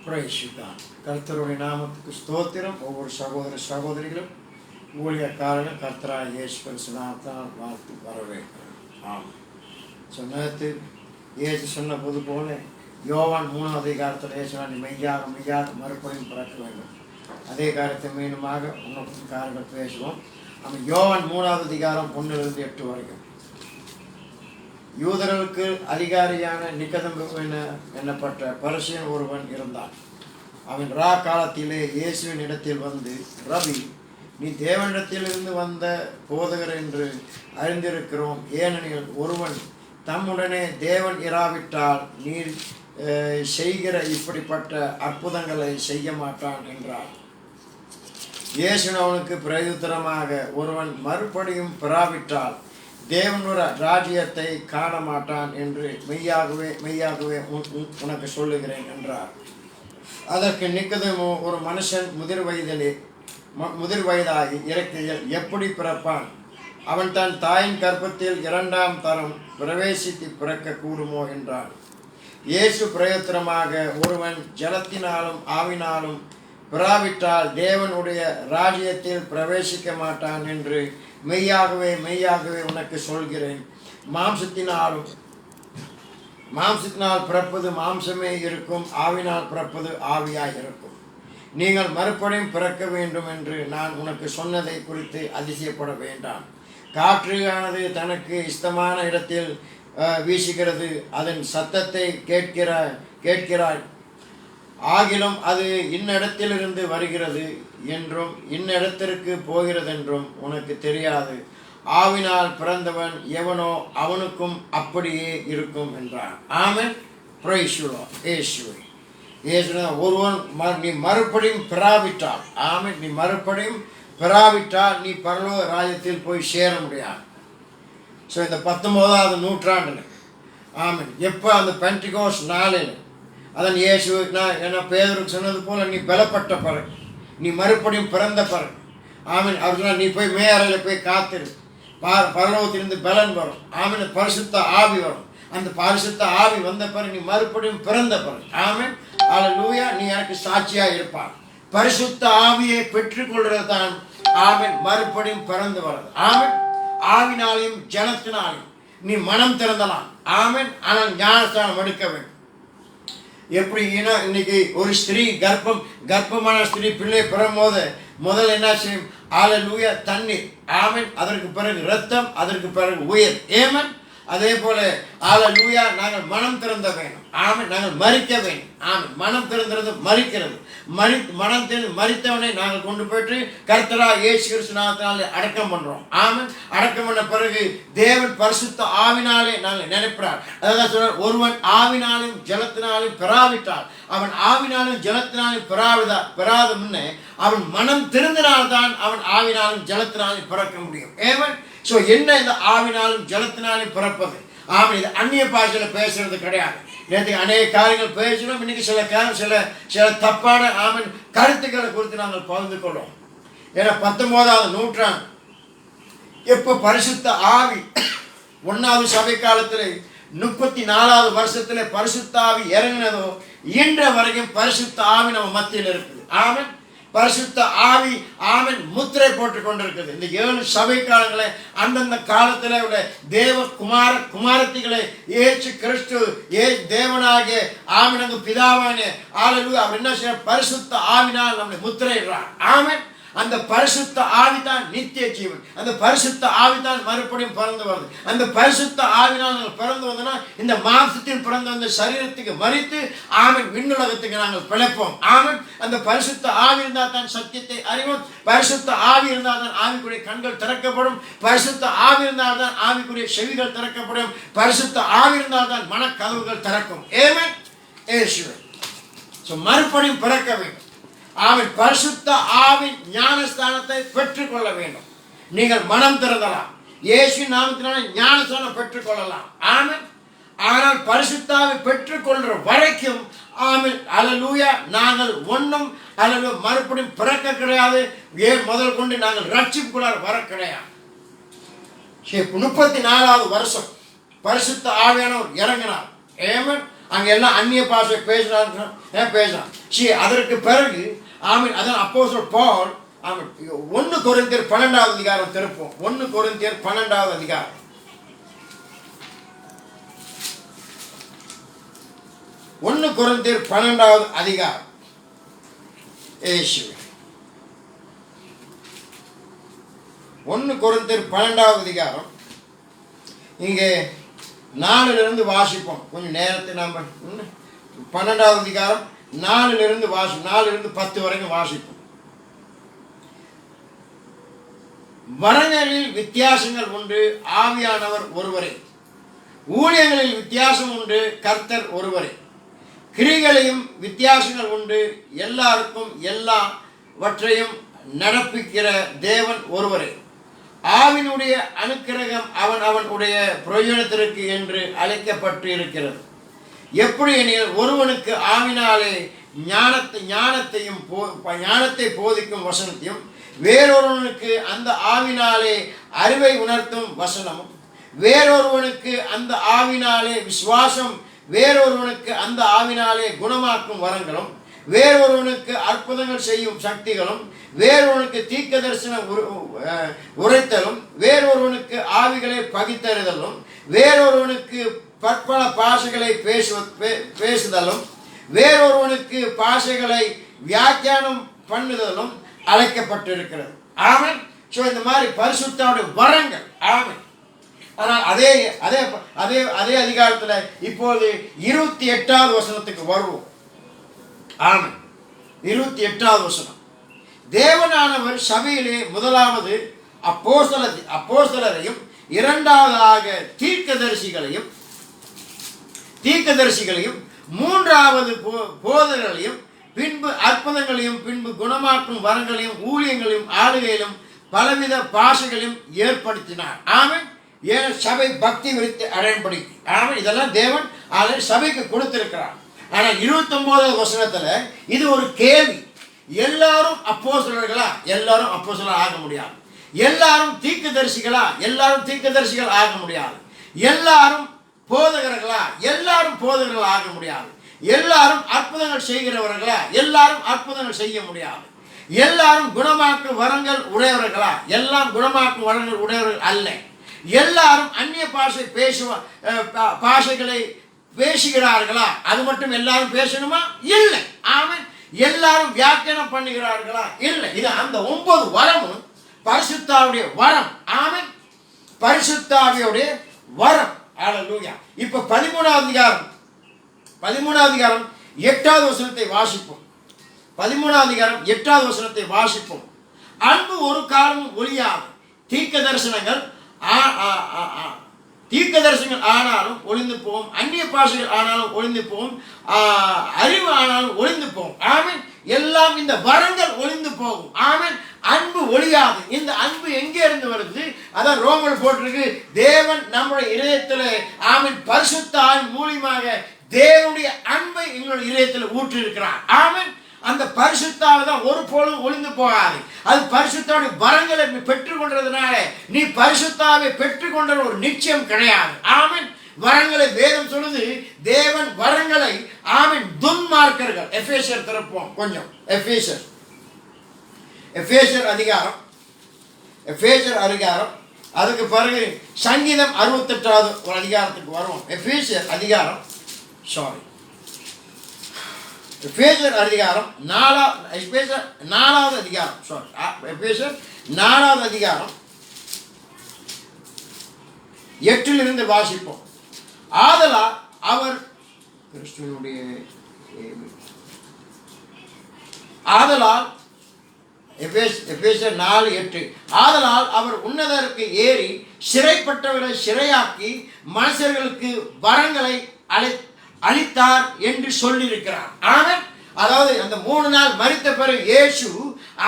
கர்த்தருடைய நாமத்துக்கு ஸ்தோத்திரம். ஒவ்வொரு சகோதர சகோதரிகளும் ஊழியக்காரர்கள் கர்த்தராக இயேசு கிறிஸ்து நாமத்தால் வாழ்த்து வரவேற்கிறேன். ஆமாம், நேற்று இயேசு சொன்ன போது போல யோவான் 3ஆம் அதிகாரத்தில் இயேசுவான் மெய்யாக மெய்யாக மறுபடியும் பிறக்க வேண்டும். அதே காரியத்தை மீண்டுமாக இன்னொரு காரியங்கள் பேசுவோம். நம்ம யோவான் 3ஆவது அதிகாரம் 1 to 8 வரைக்கும். யூதர்களுக்கு அதிகாரியான நிக்கதேமு என்னப்பட்ட பரிசேயன் ஒருவன் இருந்தான். அவன் காலத்திலே இயேசுவின் இடத்தில் வந்து, ரபி, நீ தேவனிடத்திலிருந்து வந்த போதகர் என்று அறிந்திருக்கிறோம். ஏனெனில் ஒருவன் தம்முடனே தேவன் இராவிட்டால் நீர் செய்கிற இப்படிப்பட்ட அற்புதங்களை செய்ய மாட்டான் என்றார். இயேசு அவனுக்கு பிரயுத்தரமாக, ஒருவன் மறுபடியும் பெறாவிட்டால் தேவனுடைய ராஜ்யத்தை காண மாட்டான் என்று மெய்யாகவே மெய்யாகவே உனக்கு சொல்லுகிறேன் என்றார். அதற்கு நிக்கதேமு, ஒரு மனுஷன் முதிர் வயதாகி இறக்கையில் எப்படி பிறப்பான்? அவன் தன் தாயின் கர்ப்பத்தில் 2ஆம் தரம் பிரவேசித்து பிறக்க கூடுமோ என்றான். இயேசு பிரயோத்திரமாக, ஒருவன் ஜலத்தினாலும் ஆவினாலும் பிறாவிட்டால் தேவனுடைய ராஜ்யத்தில் பிரவேசிக்க மாட்டான் என்று மெய்யாகவே மெய்யாகவே உனக்கு சொல்கிறேன். மாம்சத்தினால் பிறப்பது மாம்சமே இருக்கும், ஆவினால் பிறப்பது ஆவியாய் இருக்கும். நீங்கள் மறுபடியும் பிறக்க வேண்டும் என்று நான் உனக்கு சொன்னதை குறித்து அதிசயப்பட வேண்டாம். காற்றானது தனக்கு இஷ்டமான இடத்தில் வீசுகிறது, அதன் சத்தத்தை கேட்கிறாய். ஆகிலும் அது இன்னிடத்திலிருந்து வருகிறது என்றும் இன்னிடத்திற்கு போகிறதென்றும் உனக்கு தெரியாது. ஆவினால் பிறந்தவன் எவனோ அவனுக்கும் அப்படியே இருக்கும் என்றான். ஆமென். Praise the lord. இயேசுவே, ஒருவன் நீ மறுபடியும் பெறாவிட்டால், ஆமென், நீ மறுபடியும் பெறாவிட்டால் நீ பரலோக ராஜ்யத்தில் போய் சேர முடியாது. ஸோ இந்த 19ஆவது நூற்றாண்டில், ஆமென், எப்போ அந்த பென்டிகோஸ்ட் நாளில் அதன் இயேசு என்ன பேதுருக்கு சொன்னது போல, நீ பலப்பட்ட பிறகு, நீ மறுபடியும் பிறந்த பிறகு, ஆமென், அவர் நீ போய் மேயறையில் போய் காத்திரு, பரலோகத்திலிருந்து பலன் வரும், ஆமென், பரிசுத்த ஆவி வரும். அந்த பரிசுத்த ஆவி வந்த பிறகு நீ மறுபடியும் பிறந்த பிறகு, ஆமென், அல்லேலூயா, நீ எனக்கு சாட்சியாக இருப்பார். பரிசுத்த ஆவியை பெற்றுக்கொள்றது தான், ஆமென், மறுபடியும் பிறந்து வர்றது. ஆமென். ஆவினாலையும் ஜலத்தினாலையும் நீ மனம் திறந்தலாம், ஆமென். ஆனால் ஞானஸ்தானம் எடுக்க வேண்டும். எப்படி இன்னைக்கு ஒரு ஸ்திரீ கர்ப்பமான ஸ்திரீ பிள்ளை பெறும் போது முதல் என்ன செய்யும்? அல்லேலூயா, தண்ணீர், ஆமென், அதற்கு பிறகு இரத்தம், அதற்கு பிறகு உயிர், ஆமென். அதே போல அல்லேலூயா, நாங்கள் மனம் திறந்த வேண்டும், ஆமென், நாங்கள் மரிக்க வேண்டும், ஆமென். மனம் திறந்தது மரிக்கிறது. மனம் திறந்து மரித்தவனை நாங்கள் கொண்டு போயிட்டு கர்த்தராகிய இயேசு கிறிஸ்து நாமத்தினாலே அடக்கம் பண்றோம், ஆமென். அடக்கம் பண்ண பிறகு தேவன் பரிசுத்த ஆவினாலே நாங்கள் நினைக்கிறார். அதான் சொல்ற, ஒருவன் ஆவினாலும் ஜலத்தினாலும் பெறாவிட்டால், அவன் ஆவினாலும் ஜலத்தினாலும் பெறாத முன்னே அவன் மனம் திருந்தினால்தான் அவன் ஆவினாலும் ஜலத்தினாலும் பிறக்க முடியும், ஆமென். ஸோ என்ன இந்த ஆவினாலும் ஜலத்தினாலும் பிறப்பது? ஆமாம், இது அந்நிய பாஷையில் பேசுறது கிடையாது. நேற்று அநேக காரியங்கள் பேசணும். இன்னைக்கு சில தப்பான ஆமன் கருத்துக்களை குறித்து நாங்கள் பகிர்ந்து கொள்வோம். ஏன்னா 19ஆவது நூற்றாண்டு எப்போ பரிசுத்த ஆவி 1வது சபை காலத்தில் 34வது வருஷத்துல பரிசுத்த ஆவி இறங்கினதோ இன்ற வரைக்கும் பரிசுத்த ஆவி நம்ம மத்தியில் இருக்குது, ஆமன். பரிசுத்த ஆவி, ஆமென், முத்திரை போட்டு கொண்டிருக்கிறது. இந்த 7 சபை காலங்களை அந்தந்த காலத்தில் உள்ள தேவ குமாரத்திகளை ஏற்று கிறிஸ்து தேவனாகிய ஆமென் பிதாவான அல்லேலூயா அவர் என்ன செய்ய? பரிசுத்த ஆவினால் நம்மை முத்திரையிடுறார், ஆமென். அந்த பரிசுத்த ஆவி தான் நித்திய ஜீவன். அந்த பரிசுத்த ஆவி தான் மறுபடியும் பிறந்து வருது. அந்த பரிசுத்த ஆவினால் நாங்கள் பிறந்து வந்தோம்னா இந்த மாம்சத்தில் பிறந்த அந்த சரீரத்துக்கு மரித்து, ஆமென், விண்ணுலகத்துக்கு நாங்கள் பிழைப்போம், ஆமென். அந்த பரிசுத்த ஆவி இருந்தால் தான் சத்தியத்தை அறிவோம். பரிசுத்த ஆவி இருந்தால் தான் ஆவிக்குரிய கண்கள் திறக்கப்படும். பரிசுத்த ஆவி இருந்தால் தான் ஆவிக்குரிய செவிகள் திறக்கப்படும். பரிசுத்த ஆவி இருந்தால் தான் மனக்கதவுகள் திறக்கும், ஆமென். இயேசுவே, ஸோ மறுபடியும் பிறக்க வேண்டும், ஆமென். பரிசுத்த ஆவின் ஞானஸ்தானத்தை பெற்றுக்கொள்ள வேண்டும். நீங்கள் மனம் திறந்தலாம், இயேசு நாமத்தினால ஞானஸ்தானம் பெற்றுக்கொள்ளலாம், ஆமென். ஆனால் பரிசுத்தாவை பெற்றுக்கொள்ற வரைக்கும், ஆமென், அல்லேலூயா, நாங்கள் ஒன்றும் அல்லேலூயா மறுபடியும் பிறக்க கிடையாது. முதல் கொண்டு நாங்கள் ரட்சிப்புக்குள்ளார் வர கிடையாது. 34வது வருஷம் பரிசுத்த ஆவியானவர் இறங்கினார், ஆமென். அங்க எல்லாம் அந்நிய பாஷை பேசுறாங்க, பேசுறான். அதற்கு பிறகு ஆமீன், அதான் அப்போஸ்தலர் பவுல் ஆமீன் 1 கொரிந்தியர் 12வது அதிகாரம் திருப்போம். 1 கொரிந்தியர் 12வது அதிகாரம். 1 கொரிந்தியர் 12வது அதிகாரம். இயேசுவே. 1 கொரிந்தியர் 12வது அதிகாரம். இங்கே 4லிருந்து வாசிப்போம். கொஞ்சம் நேரத்தை நாம் 12வது அதிகாரம் 4லிருந்து 4லிருந்து 10 வரைக்கும் வாசிப்போம். வரங்களில் வித்தியாசங்கள் உண்டு, ஆவியானவர் ஒருவரே. ஊழியங்களில் வித்தியாசம் உண்டு, கர்த்தர் ஒருவரே. கிரிகளையும் வித்தியாசங்கள் உண்டு, எல்லாருக்கும் எல்லாவற்றையும் நடப்பிக்கிற தேவன் ஒருவரே. ஆவினுடைய அனுக்கிரகம் அவனுடைய பிரயோஜனத்திற்கு என்று அழைக்கப்பட்டு இருக்கிறது. எப்படி எனில், ஒருவனுக்கு ஆவினாலே ஞானத்தை போதிக்கும் வசனத்தையும், வேறொருவனுக்கு அந்த ஆவினாலே அறிவை உணர்த்தும் வசனமும், வேறொருவனுக்கு அந்த ஆவினாலே விசுவாசம், வேறொருவனுக்கு அந்த ஆவினாலே குணமாக்கும் வரங்களும், வேறொருவனுக்கு அற்புதங்கள் செய்யும் சக்திகளும், வேறொருவனுக்கு தீர்க்கதரிசனம் உரைத்தலும், வேறொருவனுக்கு ஆவிகளை பகித்தறிதலும், வேறொருவனுக்கு பற்பல பாஷைகளை பேசுதலும், வேறொருவனுக்கு பாஷைகளை வியாக்கியானம் பண்ணுதலும் அழைக்கப்பட்டிருக்கிறது. ஆமென். இந்த மாதிரி பரிசுத்தாவுடைய வரங்கள். ஆமென். ஆனால் அதே அதே அதே அதே அதிகாரத்தில் இப்போது 28வது வசனத்துக்கு வருவோம். ஆமென். 28வது வசனம். தேவனானவர் சபையிலே முதலாவது அப்போஸ்தலரையும், இரண்டாவதாக தீர்க்கதரிசிகளையும், மூன்றாவது போதகர்களையும், பின்பு அற்புதங்களையும், பின்பு குணமாக்கும் வரங்களையும், ஊழியங்களையும், ஆளுகையிலும், பலவித பாஷைகளையும் ஏற்படுத்தினார். ஆமென். ஏன் சபை பக்தி விருத்தி அடையபடி. ஆமென். இதெல்லாம் தேவன் சபைக்கு கொடுத்திருக்கிறார். ஆனால் 29வது வசனத்துல இது ஒரு கேள்வி. எல்லாரும் அப்போஸ்தலர்களா? எல்லாரும் அப்போஸ்தலர் ஆக முடியாது. எல்லாரும் தீர்க்கதரிசிகளா? எல்லாரும் தீர்க்கதரிசிகள் ஆக முடியாது. எல்லாரும் போதகர்களா? எல்லாரும் போதகர்கள் ஆக முடியாது. எல்லாரும் அற்புதங்கள் செய்கிறவர்களா? எல்லாரும் அற்புதங்கள் செய்ய முடியாது. எல்லாரும் குணமாக்கும் வரங்கள் உடையவர்களா? எல்லாம் குணமாக்கும் வரங்கள் உடையவர்கள் அல்ல. எல்லாரும் அந்நிய பாஷைகளை பேசுகிறார்களா? அது மட்டும் எல்லாரும் பேசணுமா? இல்லை. ஆமென். எல்லாரும் வியாக்கியானம் பண்ணுகிறார்களா? இல்லை. இது அந்த 9 வரமும் பரிசுத்தாவுடைய வரம். ஆமென். பரிசுத்தாவியுடைய வரம். ஹல்லேலூயா. இப்ப 13வது அதிகாரம் 8வது வசனத்தை வாசிப்போம். 13வது அதிகாரம் 8வது வசனத்தை வாசிப்போம். அன்பு ஒரு காலமும் ஒழியாது. தீர்க்க தரிசனங்கள் ஆனாலும் ஒளிந்து போகும், அந்நிய பாஷைகள் ஆனாலும் ஒளிந்து போகும், அறிவு ஆனாலும் ஒளிந்து போகும். ஆமென். எல்லாம் இந்த வரங்கள் ஒளிந்து போகும். ஆமென். அன்பு ஒழியாது. இந்த அன்பு எங்கே இருந்து வருது? அதான் ரோமர் போட்டிருக்கு, தேவன் நம்முடைய இதயத்தில் ஆமென் பரிசுத்த ஆவியின் மூலமாக தேவனுடைய அன்பை எங்களுடைய இதயத்தில் ஊற்றி இருக்கிறார். ஆமென். அந்த பரிசுத்தாவை தான் ஒரு போலும் ஒளிந்து போகாது. அது பரிசுத்தாவுடைய வரங்களை பெற்றுக்கொண்டதுனால நீ பரிசுத்தாவை பெற்றுக்கொண்ட ஒரு நிச்சயம் கிடையாது. ஆமென். வரங்களை வேதம் சொல்லுது, தேவன் வரங்களை ஆமென் துன்மார்க்கர்கள். எபேசியர் திறப்போம் கொஞ்சம். எபேசியர் அதிகாரம். அதுக்கு பிறகு சங்கீதம் 68வது ஒரு அதிகாரத்துக்கு வருவோம். எபேசியர் அதிகாரம் 4வது அதிகாரம். எபேசியர் 4வது அதிகாரம் 8லிருந்து வாசிப்போம். ஆதலால் அவர் கிறிஸ்துவினுடைய எபேசியர் 4:8. ஆதலால் அவர் உன்னதருக்கு ஏறி சிறைப்பட்டவர்களை சிறையாக்கி மனுஷர்களுக்கு வரங்களை அளித்தார் என்று சொல்லியிருக்கிறார். ஆமென். அதாவது அந்த 3 நாள் மரித்த பிறகு இயேசு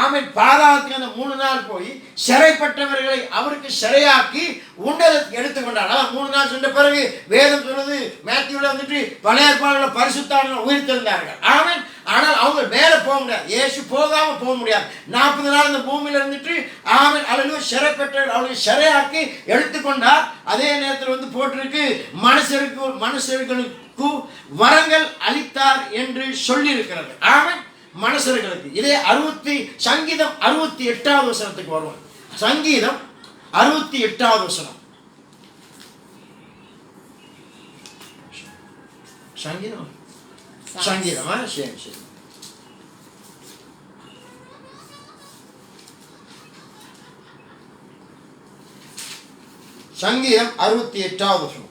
ஆமென் பாதாளத்துக்கு அந்த 3 நாள் போய் சிறைப்பட்டவர்களை அவருக்கு சிறையாக்கி உன்னதத்துக்கு எடுத்துக்கொண்டார். அதான் 3 நாள் சென்ற பிறகு வேதம் சொல்லுது, மேத்யூல வந்துட்டு பழைய ஏற்பாடுல பரிசுத்தவான்கள் உயிர்த்தெழுந்தார்கள். ஆமென். ஆனால் அவங்க மேலே போக முடியாது. இயேசு போகாமல் போக முடியாது. 40 நாள் இந்த பூமியில் இருந்துட்டு ஆமென் அல்லேலூயா சிறை பெற்ற அவளுக்கு சிறையாக்கி எடுத்துக்கொண்டார். அதே நேரத்தில் வந்து போட்டிருக்கு மனுஷர்களுக்கு வரங்கள் அளித்தார் என்று சொல்லி இருக்கிறது. ஆமென். மனுஷர்களுக்கு இதே சங்கீதம் 68வது வசனத்துக்கு வருவோம். சங்கீதம் 68வது வசனம். சங்கீதம் சரி. சங்கீதம் 68வது வசனம்.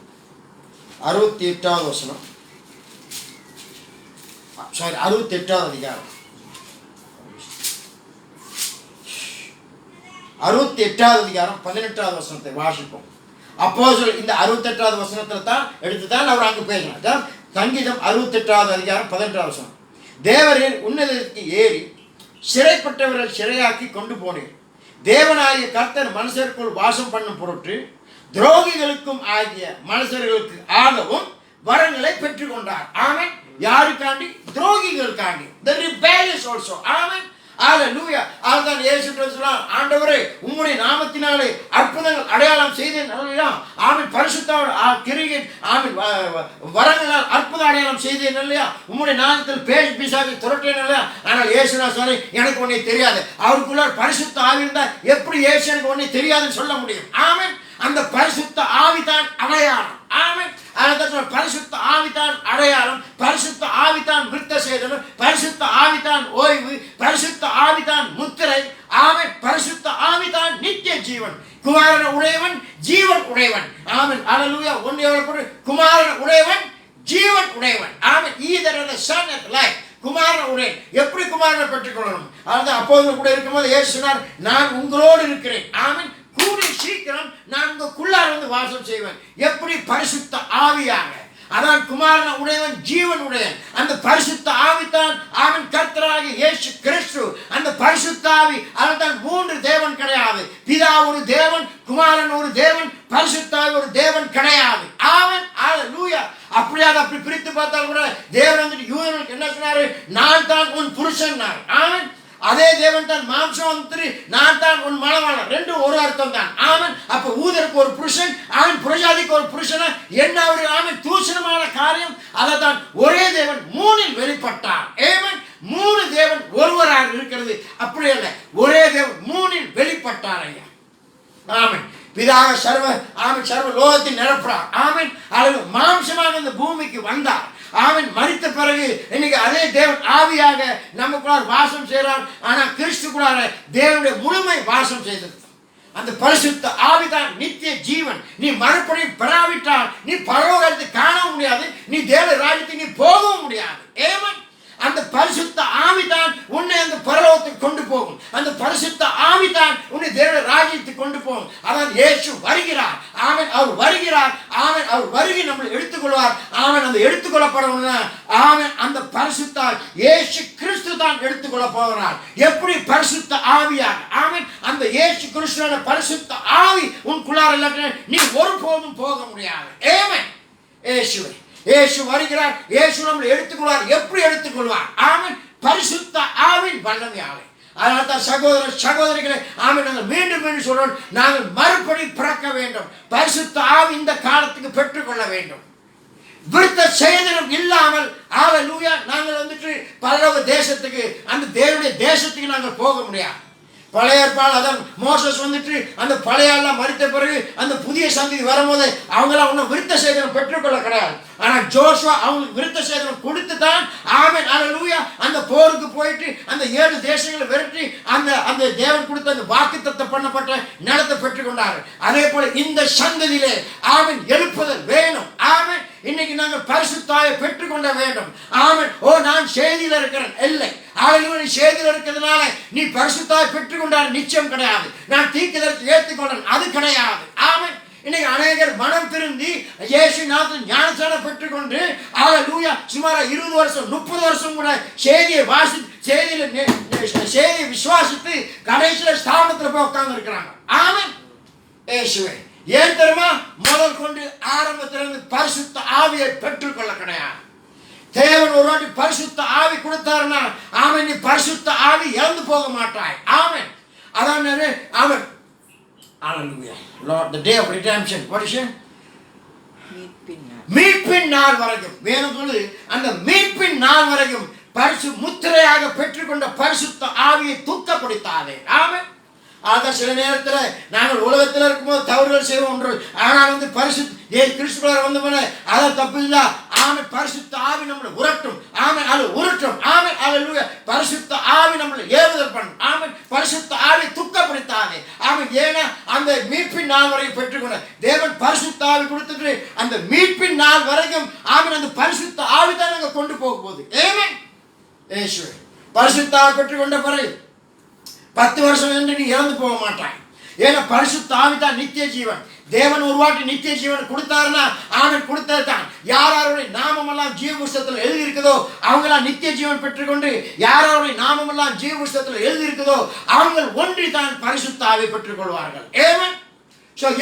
68வது வசனம். 68வது அதிகாரம். 68வது அதிகாரம் 18வது வசனத்தை வாசிப்போம். அப்போஸ்தலர் இந்த 68வது வசனத்தில் தான் எடுத்துதான் அவர் அங்கு பேசினார். சங்கீதம் 68வது அதிகாரம் 18வது வசனம். தேவரின் உன்னதத்திற்கு ஏறி சிறைப்பட்டவர்கள் சிறையாக்கி கொண்டு போனேன். தேவனாகிய கர்த்தர் மனுஷருக்குள் வாசம் பண்ணும் பொருட்டு துரோகிகளுக்கும் ஆகிய மனுஷர்களுக்கு ஆகவும் வரங்களை பெற்றுக்கொண்டார். ஆமென். யாருக்காண்டி? துரோகிகளுக்காண்டி. The rebellious also. ஆமென். ஹalleluya. அதுதான் இயேசு கிறிஸ்துவான், ஆண்டவரே உம்முடைய நாமத்தினாலே அற்புதங்கள் அடையாளம் செய்தேன். ஆமென். பரிசுத்த கிரியை ஆமென் வரங்களால் அற்புத அடையாளம் செய்தேன் இல்லையா? உம்முடைய நாமத்தில் பேய் பிசாசை துரட்டேன் இல்லையா? ஆனால் இயேசு நான் சொன்னேன் எனக்கு ஒன்னே தெரியாது. அவருக்குள்ள பரிசுத்த ஆவி இருந்தா எப்படி இயேசு எனக்கு ஒன்னே தெரியாதுன்னு சொல்ல முடியும்? ஆமென். அந்த பரிசுத்த ஆவிதான் அடையாளம். ஆமென். பரிசுத்த ஆவிதான் அடையாளம், பரிசுத்த ஆவிதான் விருத்த சேதனம், பரிசுத்த ஆவிதான் ஓய்வு, பரிசுத்த ஆவிதான் முத்திரை. ஆமென். பரிசுத்த ஆவிதான் நித்திய ஜீவன். குமாரன உடையவன் ஜீவன் உடையவன். ஆமென். ஹalleluya. ஒன்னே குமாரன உடையவன் ஜீவன் உடையவன். ஆமென். either the son of life. குமாரன உடையவன். எப்படி குமாரனை பெற்றுக்கொள்ளணும்? அதாவது அப்போஸ்தலர் கூட இருக்கும்போது இயேசு சொன்னார், நான் உங்களோடு இருக்கிறேன். ஆமென். கூடி சீக்கிரம் நான் உங்களுக்குள்ளார வந்து வாசம் செய்வேன். எப்படி? பரிசுத்த ஆவியாக. அதான் குமாரன உடையவன் ஜீவன் உடையவன். அந்த பரிசுத்த ஆவிதான் அவன் கர்த்தராகிய இயேசு கிறிஸ்து. அந்த பரிசுத்த ஆவி அதுதான் 3 தேவன் கிடையாது. பிதா ஒரு தேவன், குமாரன் ஒரு தேவன், பரிசுத்த ஆவி ஒரு தேவன் கிடையாது. ஆமென். ஹalleluya. அப்படி பிரித்து பார்த்தால் கூட தேவன் வந்து யூதர்களுக்கு என்ன சொன்னாரு? நான் தான் உன் புருஷன். ஆமென். அதே தேவன் தான் மாம்சம் வந்து நான் தான் உன் மணவாளன். ரெண்டும் ஒரு அர்த்தம் தான். ஆமென். அப்ப ஊதருக்கு ஒரு புருஷன், அவன் புரஜாதிக்கு ஒரு புருஷனா என்ன ஒரு ஆமென் தூஷணமான காரியம். அதான் ஒரே தேவன் 3இல் வெளிப்பட்டார். ஆமென். 3 தேவன் ஒருவராக இருக்கிறது. அப்படி அல்ல, ஒரே தேவன் 3இல் வெளிப்பட்டார் ஐயா. ஆமென். பிதாக சர்வ லோகத்தில் நிரப்புறார். ஆமென். அளவு மாம்சமாக இந்த பூமிக்கு வந்தார். ஆமென். மரித்த பிறகு இன்னைக்கு அதே தேவன் ஆவியாக நமக்குள்ளார் வாசம் செய்கிறார். ஆனா கிறிஸ்துக்குள்ளார தேவனுடைய முழுமை வாசம் செய்தது. அந்த பரிசுத்த ஆவிதான் நித்திய ஜீவன். நீ மறுபடியும் பெறாவிட்டால் நீ பரலோகத்தை காணவும் முடியாது, நீ தேவ ராஜ்யத்தை நீ போகவும் முடியாது. ஆமென். அந்த பரிசுத்த ஆவிதான் உன்னை அந்த பரலோகத்துக்கு கொண்டு போகும். அந்த பரிசுத்த ஆவிதான் உன்னை தேவ ராஜ்யத்துக்கு கொண்டு போகும். அதான் இயேசு வருகிறார். ஆமென். அவர் வருகிறார். ஆமென். அவர் வருகை நம்மளை எடுத்துக்கொள்வார். ஆமென். அந்த எடுத்துக்கொள்ளப்படணும்னா ஆமென் அந்த பரிசுத்த இயேசு கிறிஸ்து தான் எடுத்துக்கொள்ள போகிறார். எப்படி? பரிசுத்த ஆவியாக. ஆமென். அந்த இயேசு கிறிஸ்துவோட பரிசுத்த ஆவி உனக்குள்ளார இல்லாட்டி நீ ஒருபோதும் போக முடியாது. ஆமென். இயேசு வருகிறார். இயேசு நம்மளை எடுத்துக்கொள்வார். எப்படி எடுத்துக்கொள்வார்? ஆமென். பரிசுத்த ஆவின் வல்லமையாலே. அதனால தான் சகோதரிகளை ஆமென் நாங்கள் மீண்டும் சொல்றோம், நாங்கள் மறுபடி பிறக்க வேண்டும். பரிசுத்த ஆவி இந்த காலத்துக்கு பெற்றுக்கொள்ள வேண்டும். விருத்த சேதனம் இல்லாமல் ஹalleluya நாங்கள் வந்துட்டு பரலோக தேசத்துக்கு அந்த தேவனுடைய தேசத்துக்கு நாங்கள் போக முடியாது. பழைய ஏற்பாடு அதான் மோசஸ் வந்துட்டு அந்த பழைய எல்லாம் மரித்த பிறகு அந்த புதிய சந்ததி வரும்போது அவங்களாம் ஒன்றும் விருத்த சேதனம் பெற்றுக்கொள்ள கிடையாது. ஆனால் ஜோஷுவா அவங்களுக்கு விருத்த சேதனம் கொடுத்து தான் ஆமென் ஹalleluya அந்த போருக்கு போயிட்டு அந்த 7 தேசங்களை விரட்டி அந்த தேவன் கொடுத்த அந்த வாக்குத்தத்தம் பண்ணப்பட்ட நிலத்தை பெற்றுக்கொண்டார். அதே போல இந்த சந்ததியிலே ஆமென் எழுப்புதல் வேணும். ஆமென். இன்னைக்கு நாங்கள் பரிசுத்தாயை பெற்றுக்கொள்ள வேண்டும். ஆமென். ஓ நான் செய்தியில் இருக்கிறேன் இல்லை. நீ செய்தியில் இருக்கிறதுனால நீ பரிசுத்தாயை பெற்றுக்கொண்டால் நிச்சயம் கிடையாது. நான் தீர்க்கதரிசி ஏற்றுக்கொண்டேன் அது கிடையாது. ஆமென். இன்னைக்கு அநேகர் மனம் திருந்தி இயேசு நாமத்தில் ஞானஸ்நானம் பெற்றுக்கொண்டு ஹalleluya சுமார் 20 வருஷம் 30 வருஷம் கூட செய்தியை விசுவாசித்து கடைசியில் ஸ்தானத்தில் போய் உட்கார்ந்து இருக்கிறாங்க. ஆமென். இயேசுவே ஏன் தெரியுமா? முதல் கொண்டு ஆரம்பத்திலிருந்து பரிசுத்த ஆவியை பெற்றுக்கொள்ள கிடையாது. தேவன் ஒரு வாட்டி பரிசுத்த ஆவி கொடுத்தாருன்னா ஆமென், நீ பரிசுத்த ஆவி இழந்து போக மாட்டாய். ஆமென். அதான் ஆமென். Hallelujah. Lord, the day of redemption. What is it? மீட்பின் நாள் வரைக்கும் வேணும் சொல்லு. அந்த மீட்பின் நாள் வரைக்கும் பரிசு முத்திரையாக பெற்றுக்கொண்ட பரிசுத்த ஆவியை தூக்கப்படுத்தாதே. ஆமென். அதான் சில நேரத்தில் நாங்கள் உலகத்தில் இருக்கும்போது தவறுகள் செய்வோம். ஆனால் பரிசு கிறிஸ்துவர் வந்து அதை தப்பு இல்லை. ஆமென். பரிசுத்த ஆவி நம்மளை உரட்டும். ஆமென். அது உருட்டும். ஆமென். அல்லேலூயா. பரிசுத்த ஆவி நம்மளை ஏவுதல் பண்ணும். ஆமென். பரிசுத்த ஆவி துக்கப்படுத்தாதே. ஆமென். ஏன்னா அந்த மீட்பின் நாள் வரைக்கும் பெற்றுக்கொண்ட தேவன் பரிசுத்த ஆவி கொடுத்துட்டு அந்த மீட்பின் நாள் வரைக்கும் ஆமென் அந்த பரிசுத்த ஆவி தான் நாங்கள் கொண்டு போக போகுது. ஆமென். இயேசுவே பரிசுத்த ஆவி பெற்றுக்கொண்ட பிறகு 10 வருஷம் என்று நீ இறந்து போக மாட்டாய். ஏன்னா பரிசுத்த ஆவி தான் நித்திய ஜீவன். தேவன் ஒரு வாட்டி நித்திய ஜீவன் கொடுத்தாருன்னா ஆமென் கொடுத்தது தான். யாருடைய நாமமெல்லாம் ஜீவ புஸ்தகத்தில் எழுதி இருக்குதோ அவங்களாம் நித்திய ஜீவன் பெற்றுக்கொண்டு, யாருடைய நாமமெல்லாம் ஜீவ புஸ்தகத்தில் எழுதி இருக்குதோ அவங்க ஒன்றி தான் பரிசுத்த ஆவி பெற்றுக் கொள்வார்கள். ஆமென்.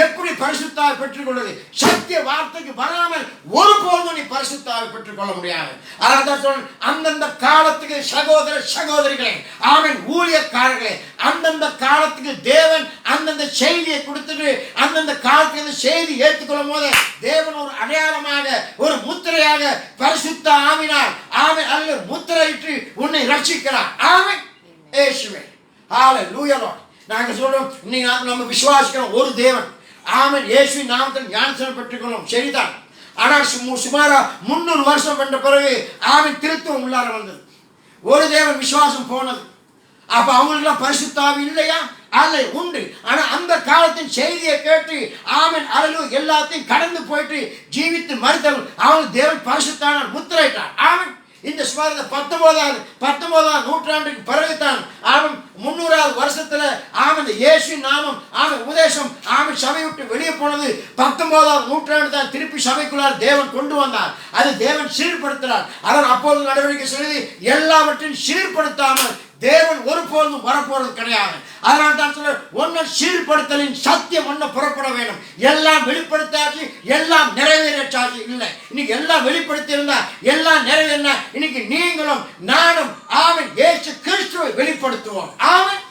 எப்படி பரிசுத்த ஆவி பெற்றுக்கொள்வது? சத்திய வார்த்தைக்கு வராமல் ஒருபோதும் நீ பரிசுத்த ஆவி பெற்றுக்கொள்ள முடியாது. அதான் அந்தந்த காலத்துக்கு சகோதர சகோதரிகளே, ஆமென், ஊழியக்காரர்களே, அந்தந்த காலத்துக்கு தேவன் அந்தந்த செய்தியை கொடுத்துட்டு அந்தந்த காலத்துக்கு அந்த செய்தி ஏற்றுக்கொள்ளும் போது தேவன் ஒரு அடையாளமாக ஒரு முத்திரையாக பரிசுத்த ஆவினார் ஆமென் அல்ல முத்திரையிட்டு உன்னை ரட்சிக்கிறார். ஆமென். இயேசுவே ஹல்லேலூயா. நாங்கள் சொல்றோம் இன்னைக்கு நம்ம விசுவாசிக்கிறோம் ஒரு தேவன். ஆமென். இயேசுவின் நாமத்தில் ஞானஸ்நானம் பெற்றுக்கொள்ளும் சரிதான். ஆனால் சுமாரா 300 வருஷம் பண்ண பிறகு ஆமென் திருத்துவம் உள்ளார வந்தது. ஒரு தேவன் விசுவாசம் போனது. அப்ப அவங்களுக்குலாம் பரிசுத்த ஆவி இல்லையா? அல்ல, உண்டு. ஆனா அந்த காலத்தின் செய்தியை கேட்டு ஆமென் அல்லேலூயா எல்லாத்தையும் கடந்து போயிட்டு ஜீவித்து மரித்தவர்கள் அவங்க தேவன் பரிசுத்தான முத்திரையிட்டார். ஆமென். இந்த சுமார் 19ஆம் நூற்றாண்டுக்கு பிறகுதான் ஆமென் 300வது வருஷத்துல ஆமென் இயேசுவின் நாமம் ஆமென் உபதேசம் ஆமென் சபை விட்டு வெளியே போனது. 19ஆம் நூற்றாண்டு தான் திருப்பி சபைக்குள்ளார் தேவன் கொண்டு வந்தார். அது தேவன் சீர்படுத்தினார். அதன் அப்போது நடவடிக்கை செய்து எல்லாவற்றையும் சீர்படுத்தாமல் தேவன் ஒருபோதும் வரப்போறது கிடையாது. அதனால தான் சொல்ல ஒன்னும் சீர்படுத்தலின் சத்தியம் ஒன்று புறப்பட வேண்டும். எல்லாம் வெளிப்படுத்தாச்சு, எல்லாம் நிறைவேற்றாச்சு இல்லை. இன்னைக்கு எல்லாம் வெளிப்படுத்தி இருந்தா எல்லாம் நிறைவேறினா இன்னைக்கு நீங்களும் நானும் ஆமென் இயேசு கிறிஸ்துவை வெளிப்படுத்துவோம். ஆமென்.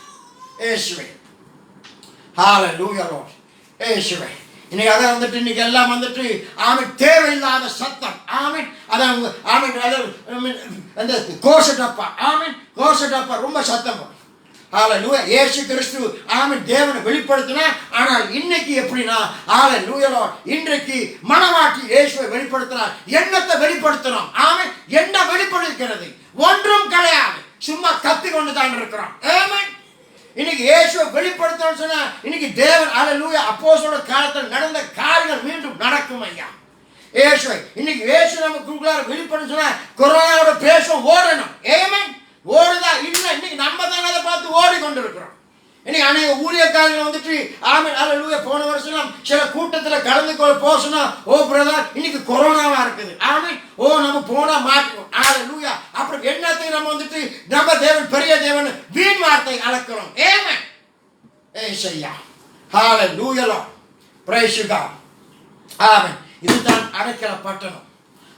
இயேசுவே ஹல்லேலூயா. இயேசுவே இன்னைக்கு அதான் இன்னைக்கு எல்லாம் ஆமென் தேவையில்லாத சத்தம். ஆமென். அதான் ஆமென் அந்த கோஷடப்பா ஆமென் கோஷடப்பா ரொம்ப சத்தம். ஹல்லேலூயா. இயேசு கிறிஸ்து ஆமென் தேவனை வெளிப்படுத்தினா. ஆனால் இன்னைக்கு எப்படின்னா ஹல்லேலூயா இன்றைக்கு மனவாட்டி இயேசுவை வெளிப்படுத்தினார். என்னத்தை வெளிப்படுத்தணும்? ஆமென். என்ன வெளிப்படுத்துகிறது? ஒன்றும் கிடையாது. சும்மா கத்தி கொண்டு தான் இருக்கிறோம். ஆமென். இன்னைக்கு இயேசுவை வெளிப்படுத்தணும்னு சொன்னா இன்னைக்கு தேவன் ஹல்லேலூயா அப்போஸ்தலர் காலத்தில் நடந்த காரியங்கள் மீண்டும் நடக்கும் ஐயா. இயேசுவை இன்னைக்கு இயேசு நமக்குள்ளார வெளிப்படுத்தணும்னு சொன்னா கொரோனாவோட பேசும் ஓடணும். ஆமென். ஓடுதா இல்ல? இன்னைக்கு நம்ம தான் அதை பார்த்து ஓடிக்கொண்டிருக்கிறோம். இன்னைக்கு அநேக ஊழியக்காரர்கள் ஆமென் ஹல்லேலூயா போன வருஷம் சில கூட்டத்தில் கலந்து போசனா ஓ பிரதர் இன்னைக்கு கொரோனாவா இருக்குது. ஆமென். ஓ நம்ம போனா மாட்டோம். ஹல்லேலூயா. அப்புறம் என்னத்துக்கு நம்ம நம்ம தேவன் பெரிய தேவன் வீண் வார்த்தை அளக்கிறோம். ஆமென். ஏசையா ஹல்லேலூயா. Praise you God. ஆமென். இதுதான் அடைக்கல பட்டணம்.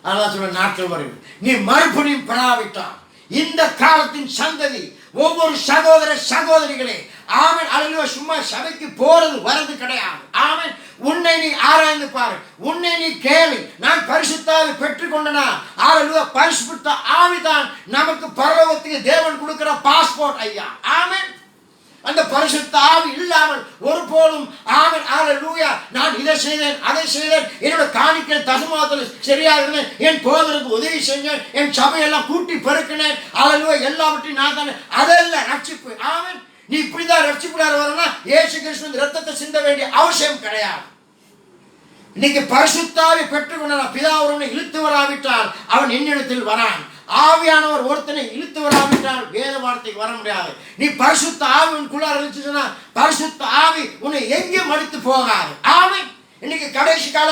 அதான் சொல்ற நாட்கள் வரும் நீ மறுபடியும் பெறாவிட்டால் இந்த காலத்தின் சந்ததி ஒவ்வொரு சகோதர சகோதரிகளே ஆமென் அல்லேலூயா சும்மா சபைக்கு போறது வரது கிடையாது. ஆமென். உன்னை நீ ஆராய்ந்து பாரு. உன்னை நீ கேளு. நான் பரிசுத்த ஆவி பெற்றுக்கொண்டனா அல்லேலூயா பரிசுத்த ஆவிதான் நமக்கு பரலோகத்துக்கு தேவன் கொடுக்கிற பாஸ்போர்ட் ஐயா. ஆமென். அந்த பரிசுத்த ஆவி இல்லாமல் ஒருபோதும் ஆமென் அல்லேலூயா நான் இதை செய்தேன் அதை செய்தேன் என்னோட காணிக்கை தசமாத்தில் சரியா இருந்தேன் என் போதருக்கு உதவி செஞ்சேன் என் சபையெல்லாம் கூட்டி பெருக்கினேன் அல்லேலூயா எல்லாவற்றையும் நான் தானே அதெல்லாம் ரட்சிப்பு. ஆமென். நீ இப்படிதான் ரட்சிப்புடார வரனா இயேசு கிறிஸ்துவின் இரத்தத்தை சிந்த வேண்டிய அவசியம் கிடையாது. இன்னைக்கு பரிசுத்த ஆவி பெற்றுக்கொண்ட பிதா ஒருவனை இழுத்து வராவிட்டால் அவன் என்னிடத்தில் வரான். ஆவியானவர் ஒருத்தனை இழுத்து வராவிட்டால் வேத வார்த்தைக்கு வர முடியாது. நீ பரிசுத்த ஆவிக்குள்ளார இருந்துச்சுன்னா பரிசுத்த ஆவி உன்னை எங்கேயும் மடித்து போகாது. ஆமென். இன்னைக்கு கடைசி கால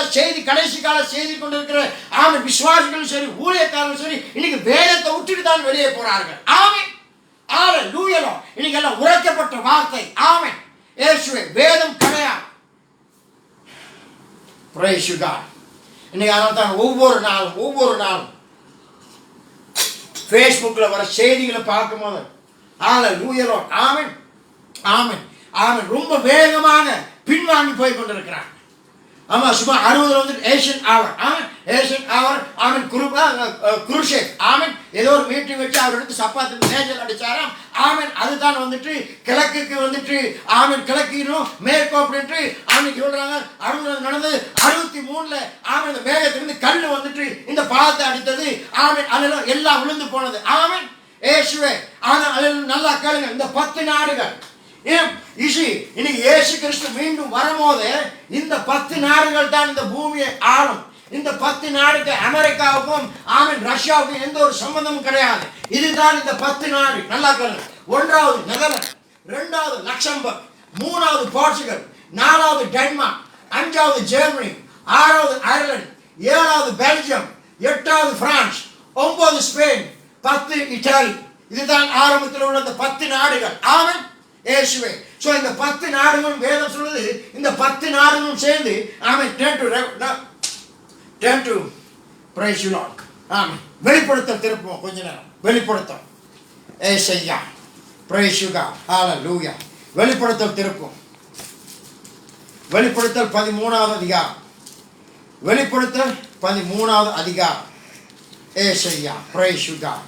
செய்தி கொண்டிருக்கிற ஆமென் விசுவாசிகளும் சரி ஊழியக்காரர்களும் சரி இன்னைக்கு வேதத்தை விட்டுட்டு தான் வெளியே போறார்கள். ஆமென். ஹல்லேலூயா. இன்னைக்கு எல்லாம் உரைக்கப்பட்ட வார்த்தை. ஆமென். இயேசுவே வேதம் கிடையாது. Praise you God. இன்னைக்கு அதனால தான் ஒவ்வொரு நாளும் ஃபேஸ்புக்கில் வர செய்திகளை பார்க்கும்போது ஹல்லேலூயா ஆமென் ஆமென் ஆமென் ரொம்ப வேகமாக பின்வாங்கி போய் கொண்டிருக்கிறான். ஆமா சும்மா 60 வந்து ஏஷியன் அவர் ஆமென் ஏஷியன் அவர் ஆமென் குருஷேக் ஆமென் ஏதோ ஒரு மீட்டிங் வச்சு அவர் எடுத்து சப்பாத்துக்கு மேஜல் அடிச்சாராம். ஆமென் அதுதான் வந்துட்டு கிழக்குக்கு வந்துட்டு ஆமென் கிழக்கினும் மேற்கு அப்படின்ட்டு ஆமென் சொல்றாங்க. அருள் நடந்தது 63ல ஆமென் இந்த மேகத்திலிருந்து கல் வந்துட்டு இந்த பாதத்தை அடித்தது. ஆமென் அதெல்லாம் எல்லாம் விழுந்து போனது. ஆமென் இயேசுவே. ஆனா அதெல்லாம் நல்லா கேளுங்க. இந்த 10 நாடுகள் இன்னைக்கு இயேசு கிறிஸ்து மீண்டும் வரும்போது இந்த 10 நாடுகள் தான் இந்த பூமியை ஆளும். இந்த 10 நாடுக்கு அமெரிக்காவுக்கும் ஆமென் ரஷ்யாவுக்கும் எந்த ஒரு சம்பந்தமும் கிடையாது. இதுதான் இந்த 10 நாடு. நல்லா கேளுங்க. 1வது நெதர்லாந்து, 2வது லக்சம்பர்க், 3வது போர்ச்சுகல், 4வது டென்மார்க், 5வது ஜெர்மனி, 6வது அயர்லாந்து, 7வது பெல்ஜியம், 8வது பிரான்ஸ், 9 ஸ்பெயின், 10 இத்தாலி. இதுதான் ஆரம்பத்தில் உள்ள இந்த 10 நாடுகள். ஆமென் இயேசுவே. சோ இந்த 10 நாடுகளும் வேதம் சொல்லுது இந்த 10 நாடுகளும் சேர்ந்து ஆமென் turn to praise you Lord. ஆமென் வெளிப்படுத்தல் திருப்போம் கொஞ்ச நேரம். வெளிப்படுத்தல் ஏசையா praise you God. hallelujah. வெளிப்படுத்தல் திருப்போம். வெளிப்படுத்தல் 13வது அதிகாரம். வெளிப்படுத்தல் 13வது அதிகாரம். ஏசையா praise you God.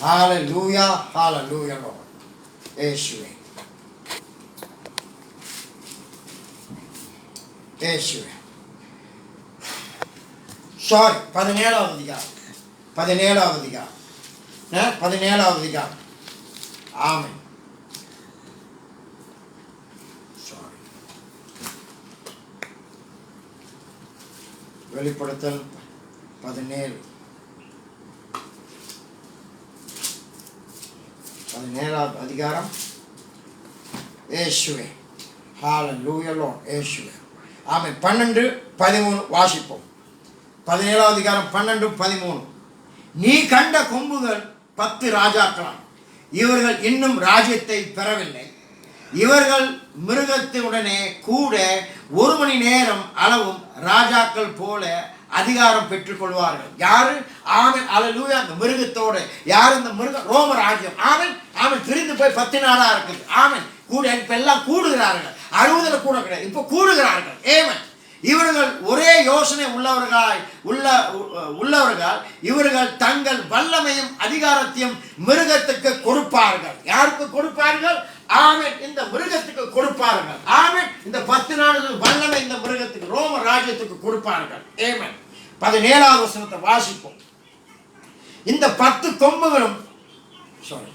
hallelujah hallelujah Lord. இயேசுவே இயேசுவே. சாரி 17வது அதிகாரம். 17வது அதிகாரம். 17வது அதிகாரம். ஆமென். சாரி வெளிப்படுத்தல் 17 17வது அதிகாரம். இயேசுவே ஹல்லேலூயா லார்ட் இயேசுவே. ஆமென். 12 13 வாசிப்போம். 17வது அதிகாரம் 12 13. நீ கண்ட கொம்புகள் 10 ராஜாக்களாம். இவர்கள் இன்னும் ராஜ்யத்தை பெறவில்லை. இவர்கள் மிருகத்துடனே கூட 1 மணி நேரம் அளவும் ராஜாக்கள் போல அதிகாரம் பெற்றுக் கொள்வார்கள். யாரு? ஆமென் ஹல்லேலூயா. அந்த மிருகத்தோட யார்? இந்த மிருகம் ரோம ராஜ்யம். ஆமென் ஆமென் பிரிந்து போய் 10 நாளா இருக்குது. ஆமென் கூட இப்ப எல்லாம் கூடுகிறார்கள். 60ல கூட கிடையாது, இப்ப கூடுகிறார்கள். ஆமென். இவர்கள் ஒரே யோசனை உள்ளவர்கள் இவர்கள் தங்கள் வல்லமையும் அதிகாரத்தையும் மிருகத்துக்கு கொடுப்பார்கள். யாருக்கு கொடுப்பார்கள்? ஆமென் இந்த மிருகத்துக்கு கொடுப்பார்கள். ஆமென் இந்த 10 நாடுகள் வல்லமை இந்த மிருகத்துக்கு ரோம ராஜ்யத்துக்கு கொடுப்பார்கள். ஆமென். 17வது வசனத்தை வாசிப்போம். இந்த 10 கொம்புகளும் சாரி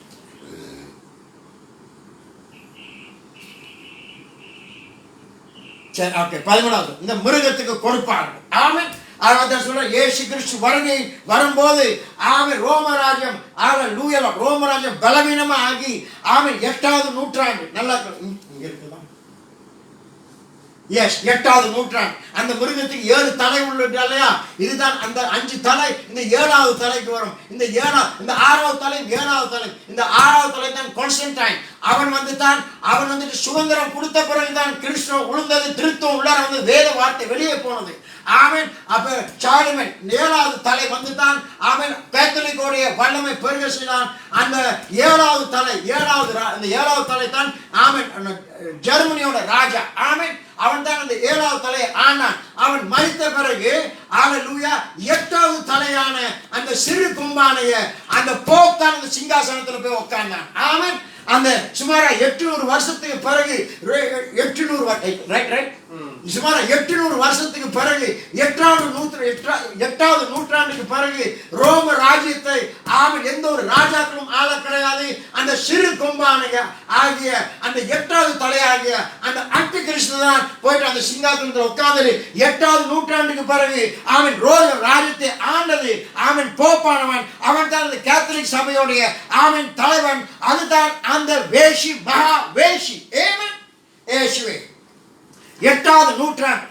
சரி ஓகே 13வது இந்த மிருகத்துக்கு கொடுப்பார்கள். ஆமென். அதான் சொல்ற இயேசு கிறிஸ்து வருகை வரும்போது ஆமென் ரோமராஜ்யம் ஹல்லேலூயா ரோமராஜ்யம் பலவீனமா ஆகி ஆமென் 8வது நூற்றாண்டு நல்லா இங்க இருக்குதா? எஸ் 8வது நூற்றாண்டு. அந்த மிருகத்துக்கு 7 தலை உள்ளது இல்லையா? இதுதான் அந்த 5 தலை இந்த 7வது தலைக்கு வரும். இந்த 6வது தலை 7வது தலை. இந்த 6வது தலை தான் கான்ஸ்டன்டைன். அவன் வந்துட்டு சுதந்திரம் கொடுத்த பிறகுதான் கிறிஸ்துவ உழுந்தது திருத்தம் உள்ளார வந்து வேத வார்த்தை வெளியே போனது. ஆமென். அப்ப சார்லமேன் 7வது தலை வந்துதான் ஆமென் கேத்தலிக்கோடைய வல்லமை பெருக செய்தான். அந்த 7வது தலை இந்த 7வது தலை தான் ஆமென் ஜெர்மனியோட ராஜா. ஆமென் அவன் தான் அந்த 7வது தலையை ஆனான். அவன் மரித்த பிறகு ஹல்லேலூயா 8வது தலையான அந்த சிறு கொம்பானைய அந்த போப் தான் அந்த சிங்காசனத்துல போய் உட்கார்ந்தான். ஆமென். அந்த சுமாரா 800 வருஷத்துக்கு பிறகு 800 சுமாரா 800 வருஷத்துக்கு பிறகு 8வது நூற்றாண்டுக்கு பிறகு ரோம ராஜ்யத்தை ஆமென் எந்த ஒரு ராஜாக்களும் ஆள கிடையாது. அந்த சிறு கொம்பானைய ஆகிய அந்த 8வது தலையாகிய அந்த அன்டி கிறிஸ்து தான் போயிட்டு அந்த சிங்காசனத்தில் உட்கார்ந்து 8வது நூற்றாண்டுக்கு பிறகு ஆமென் ரோம ராஜ்யத்தை ஆண்டது ஆமென் போப்பானவன். அவன் தான் அந்த கேத்தலிக் சபையுடைய ஆமென் தலைவன். அதுதான் அந்த வேஷி மகா வேஷி. ஆமென் இயேசுவே. 8வது நூற்றாண்டு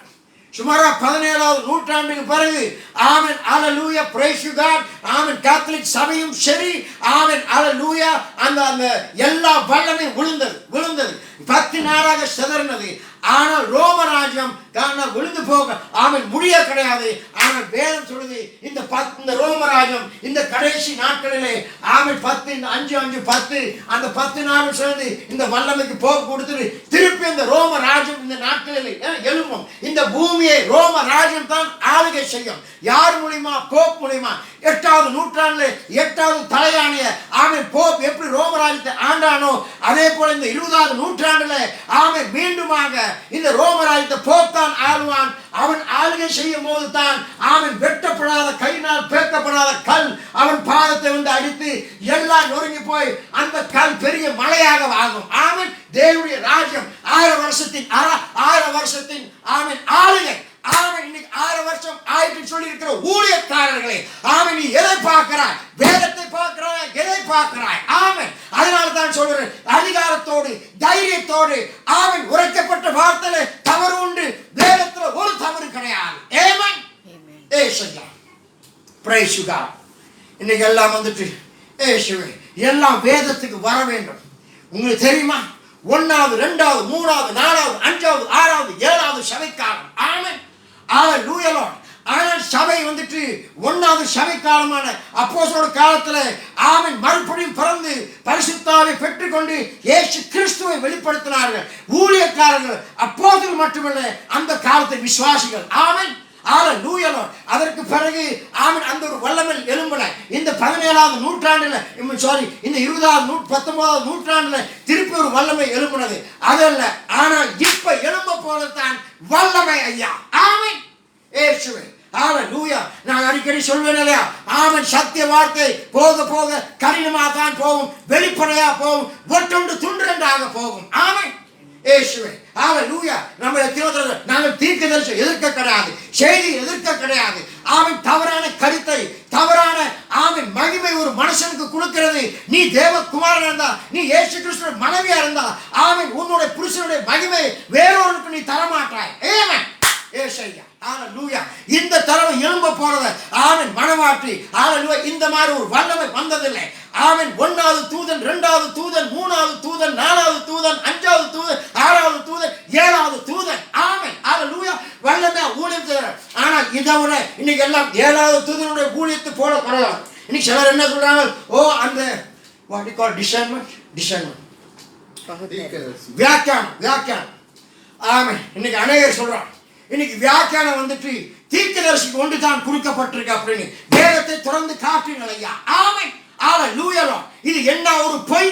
சுமாரா 17வது நூற்றாண்டுக்கு பிறகு ஆமென் ஹல்லேலூயா பிரைஸ் யூ காட். ஆமென் கேத்தலிக் சபையும் சரி ஆமென் ஹல்லேலூயா அந்த எல்லா வல்லமையும் விழுந்தது 10 நாளாக சிதறினது. ஆனால் ரோமராஜ்யம் விழுந்து போக முடிய கிடையாது. ஆனால் வேதம் சொல்லுது இந்த ரோமராஜ்யம் இந்த கடைசி நாட்களிலே 10 5 5 10 அந்த 10 நாள் சேர்ந்து இந்த வல்லமைக்கு போக கொடுத்துட்டு திருப்பி இந்த ரோமராஜ்யம் இந்த நாட்களிலே எழும்பும். இந்த பூமியை ரோமராஜ்யம் தான் ஆளுகை செய்யும். யார் மூலியமா? போப் மூலியமா. 8வது நூற்றாண்டுல 8வது தலையாணிய போப் எப்படி ரோமராஜ்யத்தை ஆண்டானோ அதே போல இந்த 20வது நூற்றாண்டுல மீண்டுமாக இந்த ரோமராஜ்யத்தை போப் தான் ஆளுவான். அவன் ஆளுகை செய்யும் போது தான் வெட்டப்படாத கையினால் பேக்கப்படாத கல் அவன் பாதத்தை அடித்து எல்லாம் நொறுங்கி போய் அந்த கல் பெரிய மலையாக ஆகும். தேவனுடைய ராஜ்யம் 1000 வருஷத்தின் ஆளுகை. இன்னைக்கு 6 வருஷம் ஆயிட்டு சொல்லி இருக்கிற ஊழியக்காரர்களே, நீ எதை பார்க்கிறாய்? வேதத்தை பார்க்கிறாய்? எதை பார்க்கிறாய்? அதனால தான் சொல்றேன், அதிகாரத்தோடு தைரியத்தோடு உரைக்கப்பட்ட வார்த்தையில தவறு உண்டு, வேதத்துல ஒரு தவறு கிடையாது. இன்னைக்கு எல்லாம் எல்லாம் வேதத்துக்கு வர வேண்டும். உங்களுக்கு தெரியுமா? 1வது 2வது 3வது 4வது 5வது 6வது 7வது சபைக்காலம். ஆனால் சபை 1வது சபை காலமான அப்போஸ்தலரோட காலத்துல மறுபடியும் பிறந்து பரிசுத்தாவை பெற்றுக்கொண்டு இயேசு கிறிஸ்துவை வெளிப்படுத்தினார்கள். ஊழியக்காரர்கள் அப்போஸ்தலர்கள் மட்டுமல்ல, அந்த காலத்து விசுவாசிகள். அதற்கு பிறகு அந்த ஒரு வல்லமை எழும்பல. இந்த 17வது நூற்றாண்டுல இந்த 19வது நூற்றாண்டுல திருப்பி ஒரு வல்லமை எழும்பினது அதல்ல. ஆனால் இப்ப எழும்ப போலத்தான் வல்லமை ஐயா. நான் அடிக்கடி சொல்வேன் இல்லையா, சத்திய வார்த்தை போக போக கடினமாக தான் போகும், வெளிப்படையா போகும், ஒற்றொன்று துண்டென்றாக போகும். நாங்கள் தீர்க்கதரிசனம் எதிர்க்க கிடையாது, செய்தி எதிர்க்க கிடையாது. தவறான கருத்தை தவறான மகிமை ஒரு மனுஷனுக்கு கொடுக்கிறது. நீ தேவகுமாரன் இருந்தா, நீ இயேசு கிறிஸ்துவின் மனைவியா இருந்தா உன்னுடைய புருஷனுடைய மகிமை வேறொருக்கு நீ தரமாட்டாய். இந்த தடவை எழும்ப போறது மனவாட்டி. இந்த மாதிரி ஒரு வல்லமை வந்ததில்லை. 1வது தூதன் 2வது தூதன் 3வது தூதன் 4வது தூதன் 5வது தூதன் 6வது தூதன் 7வது தூதன். வல்லமை ஊழியம் செய்யறார். ஆனால் இதை விட இன்னைக்கு எல்லாம் 7வது தூதனுடைய ஊழியத்தை போல குறையலாம். இன்னைக்கு சிலர் என்ன சொல்றாங்க? அந்த வியாக்கியானம். இன்னைக்கு அநேகர் சொல்றாங்க, இன்னைக்கு வியாக்கியானம் தீர்க்கதரிசிக்கு ஒன்று தான் குறிக்கப்பட்டிருக்கு அப்படின்னு வேதத்தை திறந்து காட்டுங்கள் ஐயா. இது என்ன ஒரு பொய்?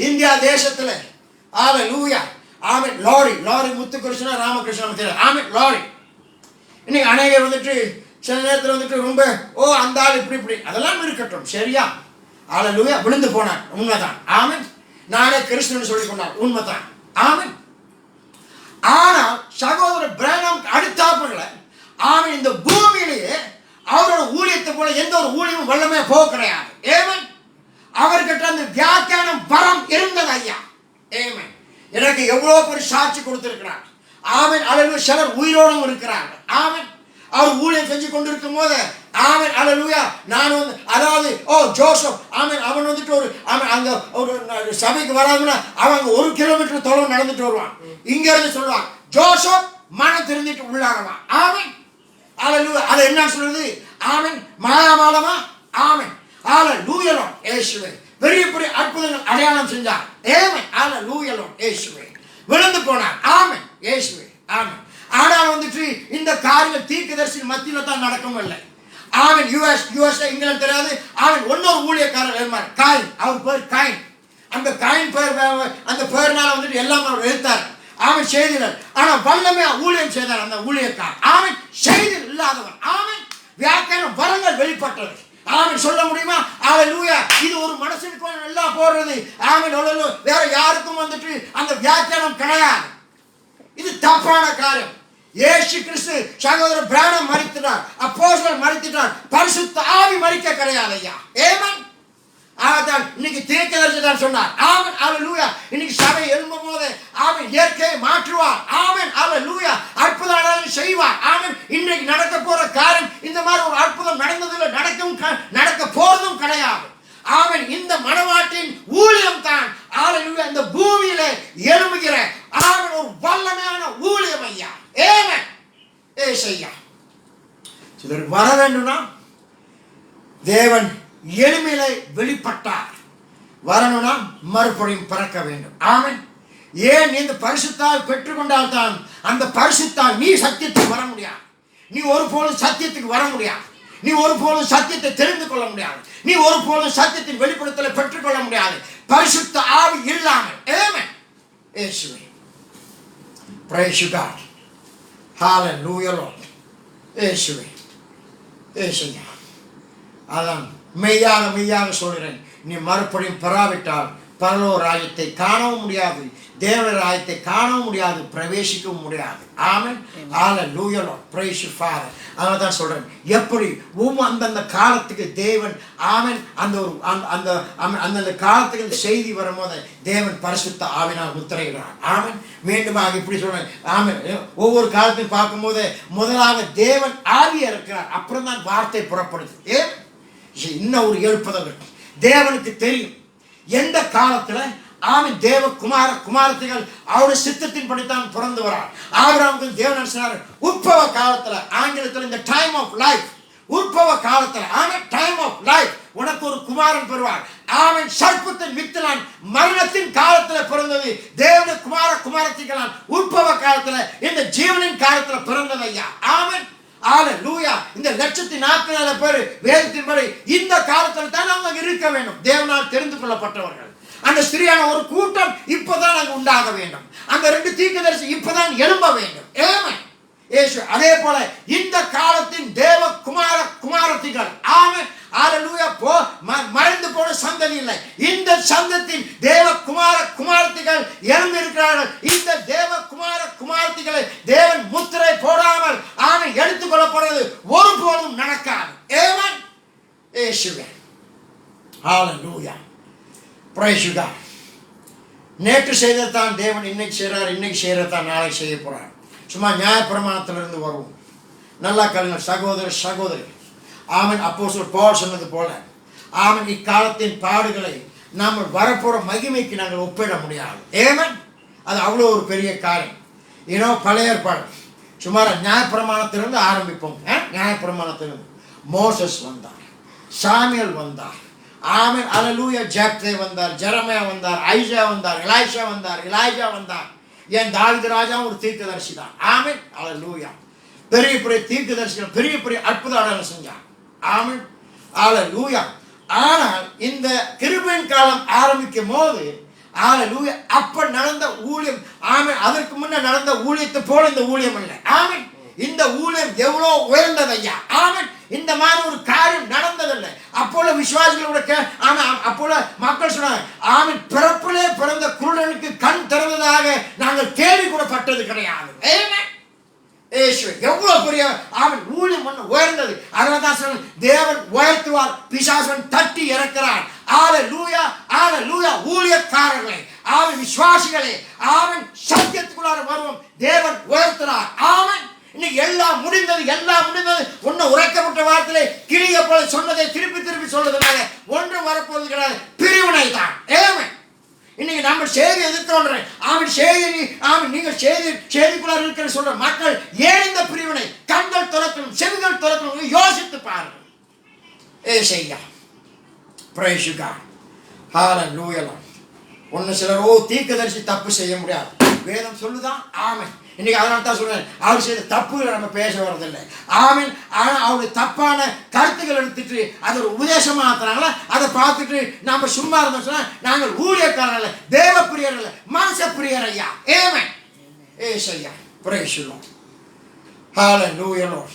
இந்தியா தேசத்துல லாரி முத்துகிருஷ்ணா ராமகிருஷ்ணன் லாரி. இன்னைக்கு அநேகர் சில நேரத்தில் ரொம்ப அந்த ஆள் இப்படி அதெல்லாம் இருக்கட்டும், சரியா? விழுந்து போனான், உண்மைதான். நானே கிறிஸ்துவன் சொல்லிக் கொண்டான், உண்மைதான். ஆனால் சகோதரர் பிரானம் அடுத்தாப்புல இந்த பூமியிலேயே அவரோட ஊழியத்தை போல எந்த ஒரு ஊழியமும் வல்லமே போக கிடையாது. அவர்கிட்ட அந்த வியாக்கியானம் வரம் இருந்தது ஐயா. எனக்கு எவ்வளவு பெரிய சாட்சி கொடுத்திருக்கிறார். சிலர் உயிரோடும் இருக்கிறார்கள். அவர் ஊழியம் செஞ்சு கொண்டிருக்கும் போது நான் அதாவது ஜோசப் அவன் ஒரு அங்க ஒரு சபைக்கு வராதுன்னா அவன் 1 கிலோமீட்டர் தொலைவு நடந்துட்டு வருவான். இங்க இருந்து சொல்லுவான், ஜோசப் மனம் திருந்திட்டு உள்ளாரவான். அதை என்ன சொல்றது? மாயாமாலமா? பெரிய பெரிய அற்புதங்கள் அடையாளம் செஞ்சார். விழுந்து போனார். ஆனால் இந்த காரியம் தீர்க்கதரிசி மத்தியில தான் நடக்கும் இல்லை. யுஎஸ் இங்கிலாந்து தெரியாது. இன்னொரு ஊழியக்காரர் எழுமார், காயின். அவர் பேர் காயின். அந்த காயின் பேர், அந்த பேர்னால எல்லாம் அவர் எழுத்தார். செய்தினர். ஆனா வல்லமையா ஊழியம் செய்தார் அந்த ஊழியக்காரர். செய்தி இல்லாதவன். வியாக்கியானம் வரங்கள் வெளிப்பட்டது. சொல்ல முடியுமா? இது ஒரு மனுஷனுக்கு நல்லா போடுறது. வேற யாருக்கும் அந்த வியாக்கியானம் கிடையாது. இது தப்பான காரியம். இயேசு கிறிஸ்து சகோதரர் பிரானம் மரித்தார், அப்போஸ்தலர் மரித்தார், பரிசுத்த ஆவி மரிக்க கிடையாது ஐயா. இன்னைக்கு தீர்க்கதரிசி தான் சொன்னார். இன்னைக்கு சபை எழும்பும் போது இயற்கையை மாற்றுவார். அற்புதம் செய்வார். இன்னைக்கு நடக்க போற காரியம் இந்த மாதிரி ஒரு அற்புதம் நடந்ததில்லை, நடக்க போறதும் கிடையாது. இந்த மனவாட்டின் ஊழியம் தான் இந்த பூமியில எழும்பு தேவன் எளிமையிலே வெளிப்பட்டார். வரணும்னா மறுபடியும் பிறக்க வேண்டும். ஆமென். ஏன் இந்த பரிசுத்தால் பெற்றுக்கொண்டால் தான் அந்த பரிசுத்தால் நீ சத்தியத்துக்கு வர முடியாது. நீ ஒருபோதும் சத்தியத்துக்கு வர முடியாது. நீ ஒருபோதும் சத்தியத்தை தெரிந்து கொள்ள முடியாது. நீ ஒருபோதும் சத்தியத்தின் வெளிப்படுத்தலை பெற்றுக்கொள்ள முடியாது பரிசுத்த ஆவி இல்லாமல். ஆமென். இயேசுவே. Praise you God. Hallelujah Lord. இயேசுவே. இயேசுவே. அதான் மெய்யாக சொல்கிறேன், நீ மறுபடியும் பெறாவிட்டால் பரலோக ராஜ்யத்தை காணவும் முடியாது, தேவ ராஜ்யத்தை காணவும் முடியாது, பிரவேசிக்கவும் முடியாது. ஆமென். ஹalleluya Lord. Praise you Father. அதனால தான் சொல்றேன், எப்படி அந்தந்த காலத்துக்கு தேவன் ஆமென் அந்த காலத்துக்கு செய்தி வரும்போது தேவன் பரிசுத்த ஆவினால் முத்திரையிடுறார். ஆமென். மீண்டுமாக இப்படி சொல்றேன். ஆமென். ஒவ்வொரு காலத்தையும் பார்க்கும்போது முதலாக தேவன் ஆவியா இருக்கிறார், அப்புறம் தான் வார்த்தை புறப்படுது. இன்னும் ஒரு எழுப்புதல் தேவனுக்கு தெரியும் எந்த காலத்துல ஆமென் தேவ குமாரத்திகள் அவருடைய சித்தத்தின் படித்தான் பிறந்து வரார். ஆபிரகாமுக்கு தேவன் சொன்னார், உற்பவ காலத்துல, ஆங்கிலத்தில் இந்த டைம் ஆஃப் லைஃப், உற்பவ காலத்துல ஆமென் டைம் ஆஃப் லைஃப் உனக்கு ஒரு குமாரன் பெறுவார். ஆமென். சர்ப்பத்தின் வித்துலான் மரணத்தின் காலத்துல பிறந்தது தேவனுடைய குமாரத்திகளான் உற்பவ காலத்துல இந்த ஜீவனின் காலத்துல பிறந்தது ஐயா. ஆமென். ஹalleluya. இந்த 1,40,000 பேர் வேதத்தின்படி இந்த காலத்துல தான் அவங்க இருக்க வேண்டும், தேவனால் தெரிந்து கொள்ளப்பட்டவர்கள். அந்த ஸ்திரியான ஒரு கூட்டம் இப்பதான் அங்கு உண்டாக வேண்டும். அந்த 2 தீர்க்கதரிசி இப்பதான் எழும்ப வேண்டும். ஆமென். இயேசு அதே போல இந்த காலத்தின் தேவ குமாரத்திகள் ஆமென் ஹalleluya மறைந்து போன சந்ததி இல்லை, இந்த சந்தத்தின் தேவ குமாரத்திகள் எழுந்திருக்கிறார்கள். இந்த தேவ குமாரத்திகளை தேவன் முத்திரை போடாமல் ஆமென் எடுத்துக் கொள்ளப்படுவது ஒருபோதும் நடக்காது. ஆமென். இயேசுவே. ஹalleluya. Praise you God. நேற்று செய்ததான் தேவன் இன்னைக்கு செய்கிறார், இன்னைக்கு செய்யறதான் நாளை செய்ய போறார். சும்மா நியாயப்பிரமாணத்திலிருந்து வருவோம். நல்லா கருங்கள் சகோதரி. ஆமென். அப்போஸ்தலர் பவுல் சொன்னது போல ஆமென் இக்காலத்தின் பாடுகளை நாம் வரப்போற மகிமைக்கு நாங்கள் ஒப்பிட முடியாது. ஆமென். அது அவ்வளோ ஒரு பெரிய காரியம். பழைய ஏற்பாடு சுமார் நியாயப்பிரமாணத்திலிருந்து ஆரம்பிப்போம். நியாயப்பிரமாணத்திலிருந்து மோசஸ் வந்தார், சாமுவேல் வந்தார். ஆமென். ஹalleluya. ஜெப்தே வந்தார், ஜெரமியா வந்தார், ஐசா வந்தார், எலியா வந்தார். ஏன் தாவீது ராஜா ஒரு தீர்க்கதரிசி தான். ஆமென். ஹalleluya. பெரிய தீர்க்கதரிசிகள் பெரிய அற்புத அடையாளம் செஞ்சார். ஆமென். ஹalleluya. ஆனால் இந்த கிருபையின் காலம் ஆரம்பிக்கும் போது ஹalleluya அப்ப நடந்த ஊழியம் ஆமென் அதற்கு முன்ன நடந்த ஊழியத்தை போல இந்த ஊழியம் இல்லை. ஆமென். இந்த ஊழியம் எவ்வளோ உயர்ந்தது ஐயா. ஆமென். இந்த மாதிரி ஒரு காரியம் நடந்ததில்லை. அப்போல விசுவாசிகளோட அப்போல மக்கள் சொன்னாங்க, ஆமென் பிறப்பிலே பிறந்த குருடனுக்கு கண் திறந்ததாக நாங்கள் கேள்வி கூட பட்டது கிடையாது. எவ்வளவு பெரிய ஆமென் ஊழியம் பண்ண உயர்ந்தது. அதனால்தான் சொல்ல தேவன் உயர்த்துவார், பிசாசன் தட்டி இறக்கிறார். ஹalleluya. ஊழியக்காரர்களே ஆமென் விசுவாசிகளே ஆமென் சத்தியத்துக்குள்ளார வருவோம், தேவன் உயர்த்துறார். ஆமென். இன்னைக்கு எல்லாம் முடிந்தது ஒன்னு உரைக்கப்பட்ட வார்த்தையிலே கிளிய போல சொன்னதை திருப்பி சொல்றதுனால ஒன்றும் வரப்போவது கிடையாது, பிரிவினை தான். ஆமென். இன்னைக்கு நம்ம செய்தி எதிர்க்கிறோம். ஆமென் நீங்கள் செய்திக்குள்ளார இருக்கிற சொல்ற மக்கள் ஏன் இந்த பிரிவினை? கண்கள் திறக்கணும், செவிகள் திறக்கணும், யோசித்து பாருங்கள். ஏசையா. Praise you God. Hallelujah. ஒன்னு சிலர் தீர்க்கதரிசி தப்பு செய்ய முடியாது, வேதம் சொல்லுதான். ஆமென். இன்னைக்கு அதனால தான் சொல்றேன், அவர் செய்த தப்புகளை நம்ம பேச வரதில்லை. ஆமென். ஆனால் அவருடைய தப்பான கருத்துக்கள் எடுத்துட்டு அது ஒரு உபதேசமா ஆத்துறாங்களா, அதை பார்த்துட்டு நம்ம சும்மா இருந்தோம் சொன்னா நாங்கள் ஊழியக்காரர்கள், தேவ பிரியர்கள், மனுஷ பிரியர் ஐயா. ஆமென். ஏசையா. Praise you Lord. Hallelujah Lord.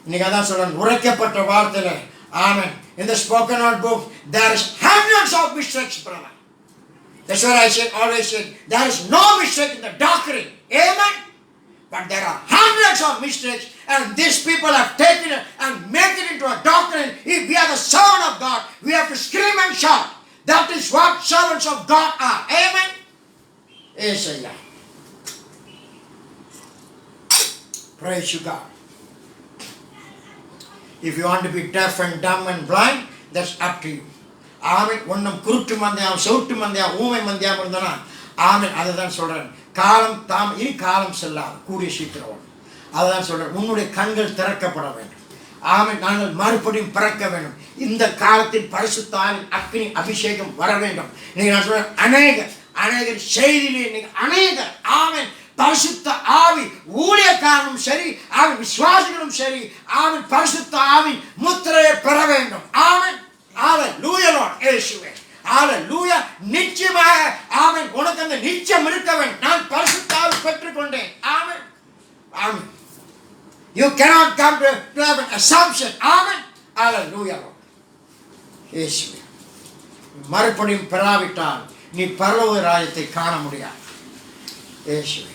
இன்னைக்கு அதான் சொல்றேன், உரைக்கப்பட்ட வார்த்தையில ஆமென் in the spoken word book there is hundreds of mistakes, brother. That's what I always said, there is no mistake in the doctrine. Amen. But there are hundreds of mistakes, and these people have taken it and made it into a doctrine. If we are the servant of God, we have to scream and shout. That is what servants of God are. Amen. Isaiah. Praise you God. If you want to be deaf and dumb and blind, that's up to you. ஆமென். ஒன்னும் குருட்டு மந்தையாம், செவுட்டு மந்தையாம், ஊமை மந்தையாம் இருந்தனா ஆமென். அதை தான் சொல்றேன், காலம் செல்லாது, கூடிய சீக்கிரம். அதை தான் சொல்றேன், உன்னுடைய கண்கள் திறக்கப்பட வேண்டும். ஆமென். நாங்கள் மறுபடியும் பிறக்க வேண்டும். இந்த காலத்தில் பரிசுத்த ஆவியின் அக்கினி அபிஷேகம் வர வேண்டும். இன்னைக்கு நான் சொல்றேன், அநேகர் செய்தியிலே இன்னைக்கு அநேகர் ஆமென் பரிசுத்த ஆவி ஊழியக்காரனும் சரி, ஆவின் விசுவாசிகளும் சரி, ஆவின் பரிசுத்த ஆவின் முத்திரையை பெற வேண்டும். ஆமென். ஹல்லேலூயா லார்ட் இயேசுவே. ஹல்லேலூயா. நிச்சயமாக ஆமென். உனக்கு அந்த நிச்சயம் இருக்க வேண்டும். நான் பரிசுத்த ஆவி பெற்றுக்கொண்டேன். ஆமென். ஆமென். You cannot come to have an assumption. Amen. Hallelujah Lord இயேசுவே. மறுபடியும் பெறாவிட்டால் நீ பரலோக ராஜ்யத்தை காண முடியாது. இயேசுவே.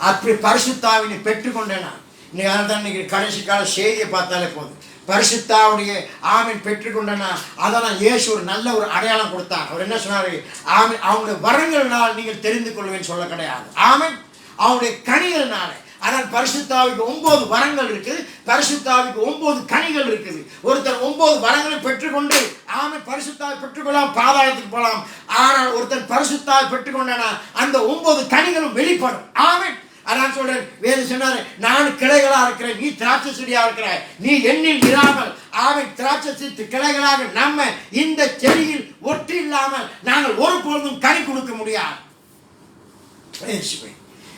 அப்படி பரிசுத்த ஆவியை பெற்றுக்கொண்டேனா, நீ அதான் இன்னைக்கு கடைசி கால செய்தியை பார்த்தாலே போதும். பரிசுத்தாவுடைய ஆமீன் பெற்றுக்கொண்டனா, அதெல்லாம் இயேசு ஒரு நல்ல ஒரு அடையாளம் கொடுத்தார். அவர் என்ன சொன்னார்? ஆமீன், அவங்களுடைய வரங்கள்னால் நீங்கள் தெரிந்து கொள்வேன்னு சொல்ல கிடையாது. ஆமீன், அவங்களுடைய கனிகள்னால. ஆனால் பரிசுத்தாவிக்கு 9 வரங்கள் இருக்குது, பரிசுத்தாவிக்கு 9 கனிகள் இருக்குது. ஒருத்தர் 9 வரங்களை பெற்றுக்கொண்டு ஆமீன் பரிசுத்தாவை பெற்றுக்கொள்ளலாம், பாதாளத்துக்கு போகலாம். ஆனால் ஒருத்தர் பரிசுத்தாவை பெற்றுக்கொண்டனா அந்த 9 கனிகளும் வெளிப்படும். ஆமீன். அதான் சொல்றேன், வேதம் சொன்னாரு, நான் கிளைகளா இருக்கிறேன், நீ திராட்சை செடியா இருக்கிறாய், நீ எண்ணில் இராமல் ஆமீன் திராட்சை செடி கிளைகளாக நம்ம இந்த செடியில் ஒட்டி இல்லாமல் நாங்கள் ஒருபொழுதும் கனி கொடுக்க முடியாது.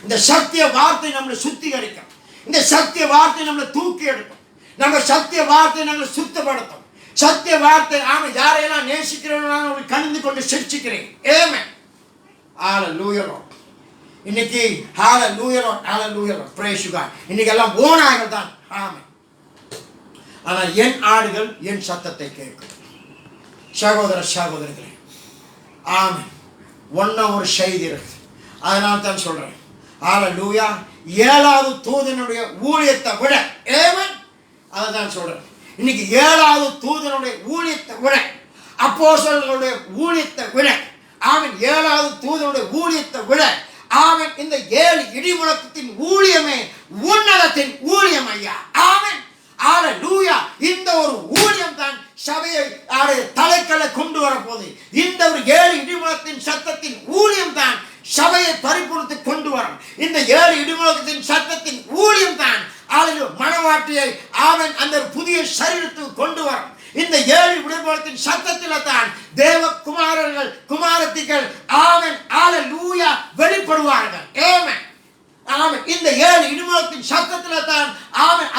இந்த சத்திய வார்த்தை நம்மளை சுத்திகரிக்கும். இந்த சத்திய வார்த்தை நம்மளை தூக்கி எடுக்கும். நம்ம சத்திய வார்த்தை நம்மளை சுத்தப்படுத்தும். சத்திய வார்த்தை ஆமாம் யாரையெல்லாம் நேசிக்கிறேன் நான் கணிந்து கொண்டு சிரிச்சுக்கிறேன். ஆமென். ஹல்லேலூயா. இன்னைக்கு ஹல்லேலூயா ஹல்லேலூயா பிரேஸ் காட். இன்னைக்கு எல்லாம் ஓநாய்கள் தான். ஆமென். ஆனால் என் ஆடுகள் என் சத்தத்தை கேட்கும். சகோதர சகோதரிகளே, ஆமென். ஒரு செய்தி இருக்கு. அதனால தான் சொல்றேன், ஹல்லேலூயா. 7வது தூதனுடைய ஊழியத்தை விட, ஆமென், அதான் சொல்றேன், இன்னைக்கு 7வது தூதனுடைய ஊழியத்தை விட, அப்போஸ்தலர்களுடைய ஊழியத்தை விட, ஆமென், 7வது தூதனுடைய ஊழியத்தை விட, ஆமென், இந்த 7 இடிமுழக்கத்தின் ஊழியமே உன்னதத்தின் ஊழியம் ஐயா. ஆமென். ஹல்லேலூயா. இந்த ஒரு ஊழியம் தான் சபையை தலைக்கல்ல கொண்டு வர போகுது. இந்த ஒரு 7 இடிமுழக்கத்தின் சத்தத்தின் ஊழியம் தான் சபையை பரிபூர்த்தி கொண்டு வரும். இந்த 7 இடிமுழக்கத்தின் சத்தத்தின் ஊழியம் தான் மனவாட்டியை ஆமென் அந்த புதிய சரீரத்துக்கு கொண்டு வரும். இந்த 7 இடிமுழக்கத்தின் சத்தத்தில் தான் தேவ குமாரர்கள் குமாரத்திகள் ஆமென் ஹல்லேலூயா வெளிப்படுவார்கள். ஆமென். ஆமென். இந்த 7 இடிமுழக்கத்தின் சத்தத்தில் தான் ஆமென்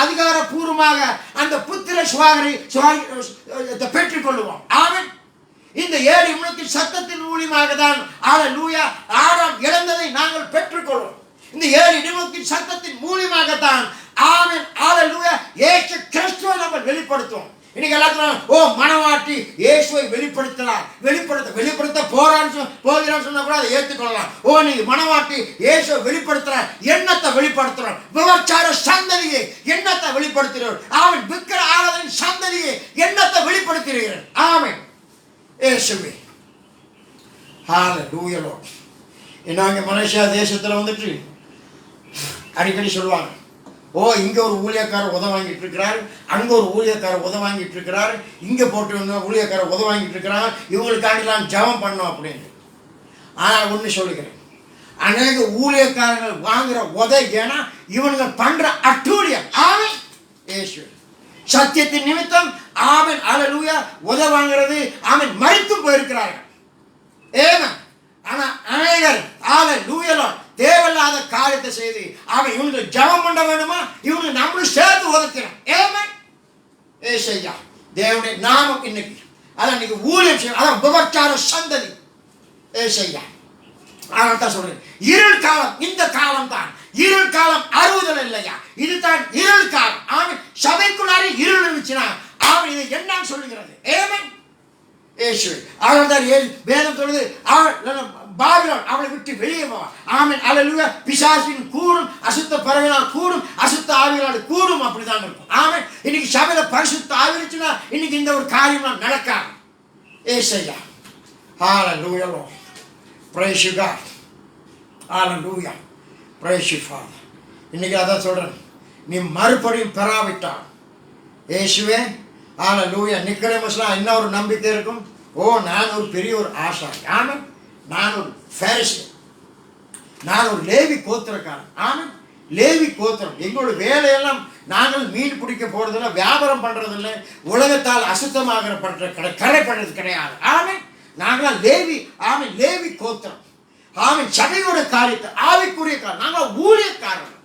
அதிகாரப்பூர்வமாக அந்த புத்திர சுவாகரை பெற்றுக் கொள்வோம். ஆமென். இந்த 7 இடிமுழக்கத்தின் சத்தத்தின் மூலமாக தான் ஹல்லேலூயா ஆதாம் இழந்ததை நாங்கள் பெற்றுக்கொள்வோம். இந்த 7 இடிமுழக்கத்தின் சத்தத்தின் மூலமாக தான் ஆமென் ஹல்லேலூயா இயேசு கிறிஸ்துவை நம்ம வெளிப்படுத்துவோம். இன்னைக்கு எல்லாத்துக்கும் மனவாட்டி இயேசுவை வெளிப்படுத்த போகிறான்னு சொன்னா கூட அதை ஏற்றுக்கொள்ளலாம். நீங்க மனவாட்டி இயேசுவை வெளிப்படுத்துற எண்ணத்தை வெளிப்படுத்துறோம். விபச்சார சந்ததியை எண்ணத்தை வெளிப்படுத்துகிறோம். ஆமென். விக்கிர ஆராதனை சந்ததியை எண்ணத்தை வெளிப்படுத்துகிறீர்கள். ஆமென். இயேசுவே. ஹல்லேலூயா. நாங்க மலேசியா தேசத்துல வந்துட்டு அடிக்கடி சொல்லுவாங்க, இங்க ஒரு ஊழியக்காரர் உதவ வாங்கிட்டு இருக்கிறார், அங்க ஒரு ஊழியக்காரர் உதவ வாங்கிட்டு இருக்கிறார், இங்க போட்டு ஊழியக்காரர் உதவ வாங்கிட்டு இருக்கிறாங்க, இவங்களுக்காண்டி நான் ஜெபம் பண்ணோம் அப்படின்னு. ஆனால் ஒன்று சொல்லுகிறேன், அநேக ஊழியக்காரர்கள் வாங்குற உதவி ஏன்னா இவங்க பண்ற அட்டூழியம். ஆமென். இயேசு சத்தியத்தின் நிமித்தம் ஆமென் ஹல்லேலூயா உதவ வாங்குறது ஆமென் மரித்து போயிருக்கிறார்கள். ஏமன். ஆனா அநேகர் ஹல்லேலூயா தேவையில்லாத காரியத்தை செய்து அவன் இவனுக்கு ஜெபம் பண்ண வேணுமா, இவனுக்கு நம்மளும் சேர்த்து உதவிக்கிறோம். ஏமன். ஏசையா தேவனுடைய நாமம் இன்னைக்கு அதான் இன்னைக்கு ஊழியம் செய்யும். அதான் விபச்சார சந்ததி. ஏசையா அதான் சொல்றேன், இருள் காலம். இந்த காலம் தான் இருள் காலம். அறுவதல் இல்லையா, இதுதான் இருள் காலம். ஆமென். சபைக்குள்ளார இருள் இருந்துச்சுன்னா ஆமென் இதை என்னன்னு சொல்லுகிறது. ஏமன். இயேசு அவர்தான் வேதம் சொல்லுது, பாபிலோன் அவளை விட்டு வெளியே போவான். ஆமென் ஹல்லேலூயா. பிசாசின் கூடும், அசுத்த பறவையினால் கூடும், அசுத்த ஆவியால் கூடும். அப்படிதான் இருக்கும். ஆமென். இன்னைக்கு சபையில பரிசுத்த ஆவி இருந்துச்சுன்னா இன்னைக்கு இந்த ஒரு காரியம் நடக்காது. ஏசையா ஹல்லேலூயா. Praise you God. ஹல்லேலூயா. Praise you father. இன்னைக்கு அதான் சொல்றேன், நீ மறுபடியும் பெறாவிட்டால் இயேசுவே ஹல்லேலூயா நிக்கோதேமுஸ்லாம் என்ன ஒரு நம்பிக்கை இருக்கும்? நான் ஒரு பெரிய ஒரு ஆசாரி. ஆமென். நான் ஒரு பரிசேயன், நான் ஒரு லேவி கோத்திரக்காரன். ஆமென். லேவி கோத்திரம் எங்களோட வேலையெல்லாம் நாங்கள் மீன் பிடிக்க போறதில்லை, வியாபாரம் பண்றதில்லை, உலகத்தால் அசுத்தமாகிற கரை பண்றது கிடையாது. ஆமென். நாங்களாம் லேவி, ஆமென், லேவி கோத்திரம். ஆமென். சபையோட காரியத்தை ஆவிக்குரிய காரியம், நாங்கள் ஊழியக்காரர்கள்.